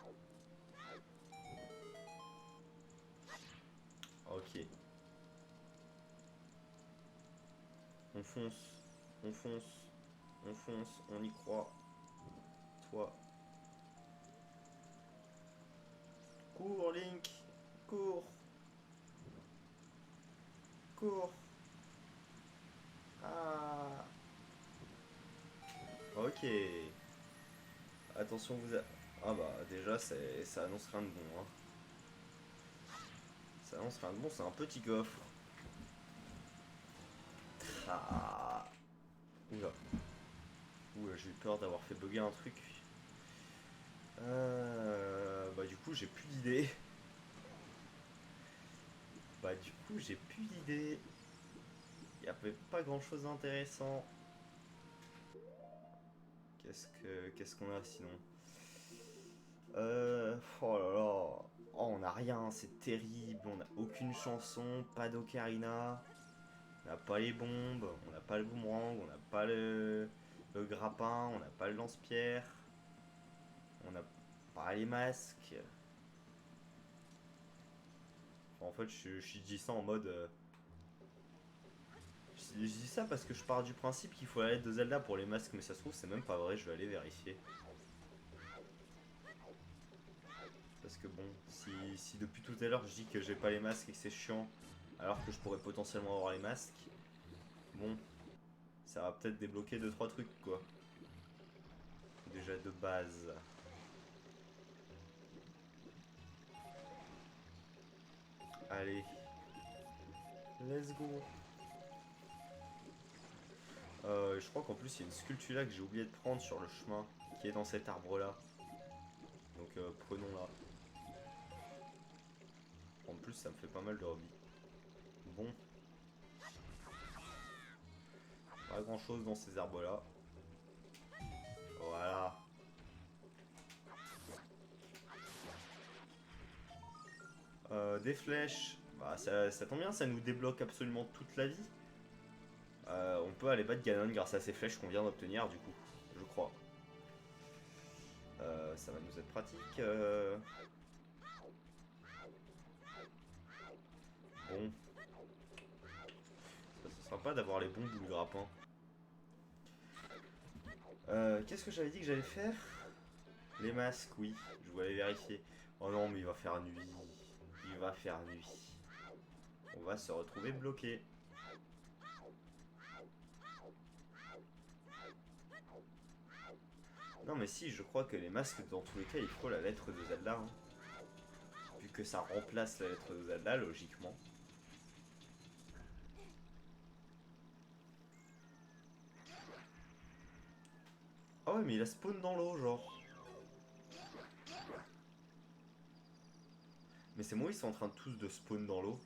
Ok. On fonce, on fonce, on fonce, on y croit. Toi. Cours, Link! Cours! Cours! Ah! Ok. Attention, vous a... Ah bah, déjà, ça annonce rien de bon, hein. Ça annonce rien de bon, c'est un petit coffre. Ah! Oula. Oula, j'ai eu peur d'avoir fait bugger un truc. Bah du coup j'ai plus d'idées. Bah du coup j'ai plus d'idées. Il n'y avait pas grand chose d'intéressant. Qu'est-ce qu'on a sinon? Oh là là. Oh, on a rien, c'est terrible. On a aucune chanson, pas d'ocarina. On n'a pas les bombes, on n'a pas le boomerang, on n'a pas le grappin, on n'a pas le lance-pierre. On n'a pas les masques. En fait, je dis ça en mode. Je dis ça parce que je pars du principe qu'il faut la lettre de Zelda pour les masques, mais ça se trouve, c'est même pas vrai, je vais aller vérifier. Parce que bon, si depuis tout à l'heure je dis que j'ai pas les masques et que c'est chiant, alors que je pourrais potentiellement avoir les masques, bon, ça va peut-être débloquer 2-3 trucs quoi. Déjà de base. Allez, let's go. Je crois qu'en plus il y a une sculpture là que j'ai oublié de prendre sur le chemin, qui est dans cet arbre là. Donc prenons-la. En plus ça me fait pas mal de hobby. Bon, pas grand chose dans ces arbres là. Voilà. Des flèches, bah, ça tombe bien, ça nous débloque absolument toute la vie. On peut aller battre Ganon grâce à ces flèches qu'on vient d'obtenir du coup, je crois. Ça va nous être pratique. Bon, ça sera pas d'avoir les bombes ou le grappin. Qu'est-ce que j'avais dit que j'allais faire? Les masques, oui, je voulais aller vérifier. Oh non, mais il va faire nuit. Il va faire nuit. On va se retrouver bloqué. Non mais si, je crois que les masques, dans tous les cas, il faut la lettre de Zelda. Hein. Vu que ça remplace la lettre de Zelda, logiquement. Ah ouais, mais il a spawn dans l'eau, genre. Mais ces mots, ils sont en train de tous de spawn dans l'eau.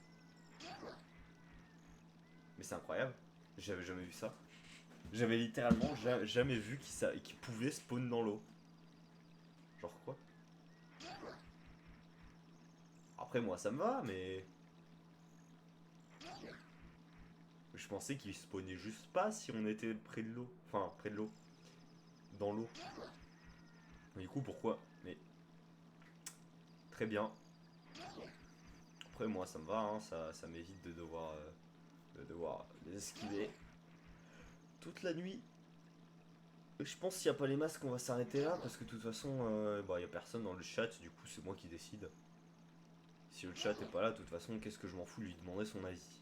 Mais c'est incroyable. J'avais jamais vu ça. J'avais littéralement jamais vu qu'il pouvait spawn dans l'eau. Genre quoi? Après, moi, ça me va, mais... Je pensais qu'il spawnait juste pas si on était près de l'eau. Enfin, près de l'eau. Dans l'eau. Du coup, pourquoi? Mais... Très bien. Après, moi, ça me va, hein. Ça m'évite de devoir les esquiver toute la nuit. Et je pense qu'il n'y a pas les masques, on va s'arrêter là, parce que de toute façon, bah, il n'y a personne dans le chat, du coup, c'est moi qui décide. Si le chat est pas là, de toute façon, qu'est-ce que je m'en fous de lui demander son avis.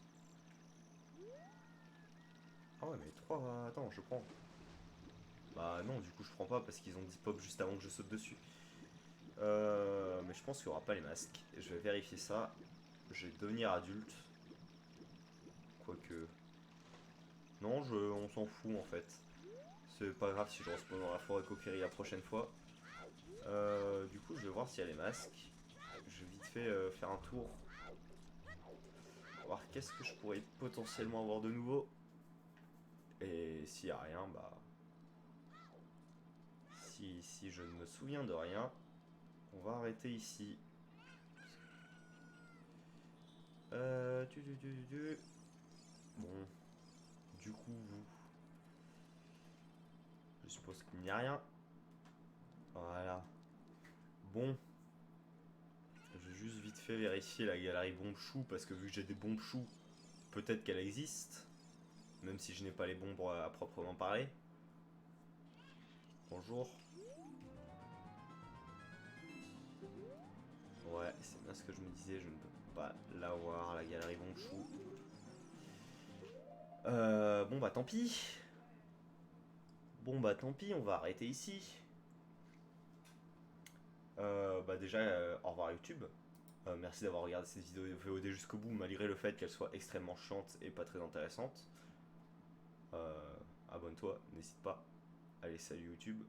Ah ouais, mais 3... Attends, je prends. Bah non, du coup, je prends pas, parce qu'ils ont dit pop juste avant que je saute dessus. Mais je pense qu'il n'y aura pas les masques. Je vais vérifier ça. Je vais devenir adulte. Quoique... Non, on s'en fout, en fait. C'est pas grave si je respawn dans la forêt Kokiri la prochaine fois. Du coup, je vais voir s'il y a les masques. Je vais vite fait faire un tour. Voir qu'est-ce que je pourrais potentiellement avoir de nouveau. Et s'il n'y a rien, bah... Si je ne me souviens de rien, on va arrêter ici. Bon, du coup, vous... Je suppose qu'il n'y a rien. Voilà. Bon. Je vais juste vite fait vérifier la galerie bombe chou parce que vu que j'ai des bombes chou, peut-être qu'elle existe. Même si je n'ai pas les bombes à proprement parler. Bonjour. Ouais, c'est bien ce que je me disais, je ne peux pas l'avoir, la galerie bombe chou. Bon bah tant pis. Bon bah tant pis, on va arrêter ici. Bah déjà, au revoir YouTube. Merci d'avoir regardé cette vidéo VOD jusqu'au bout, malgré le fait qu'elle soit extrêmement chiante et pas très intéressante. Abonne-toi, n'hésite pas. Allez, salut YouTube.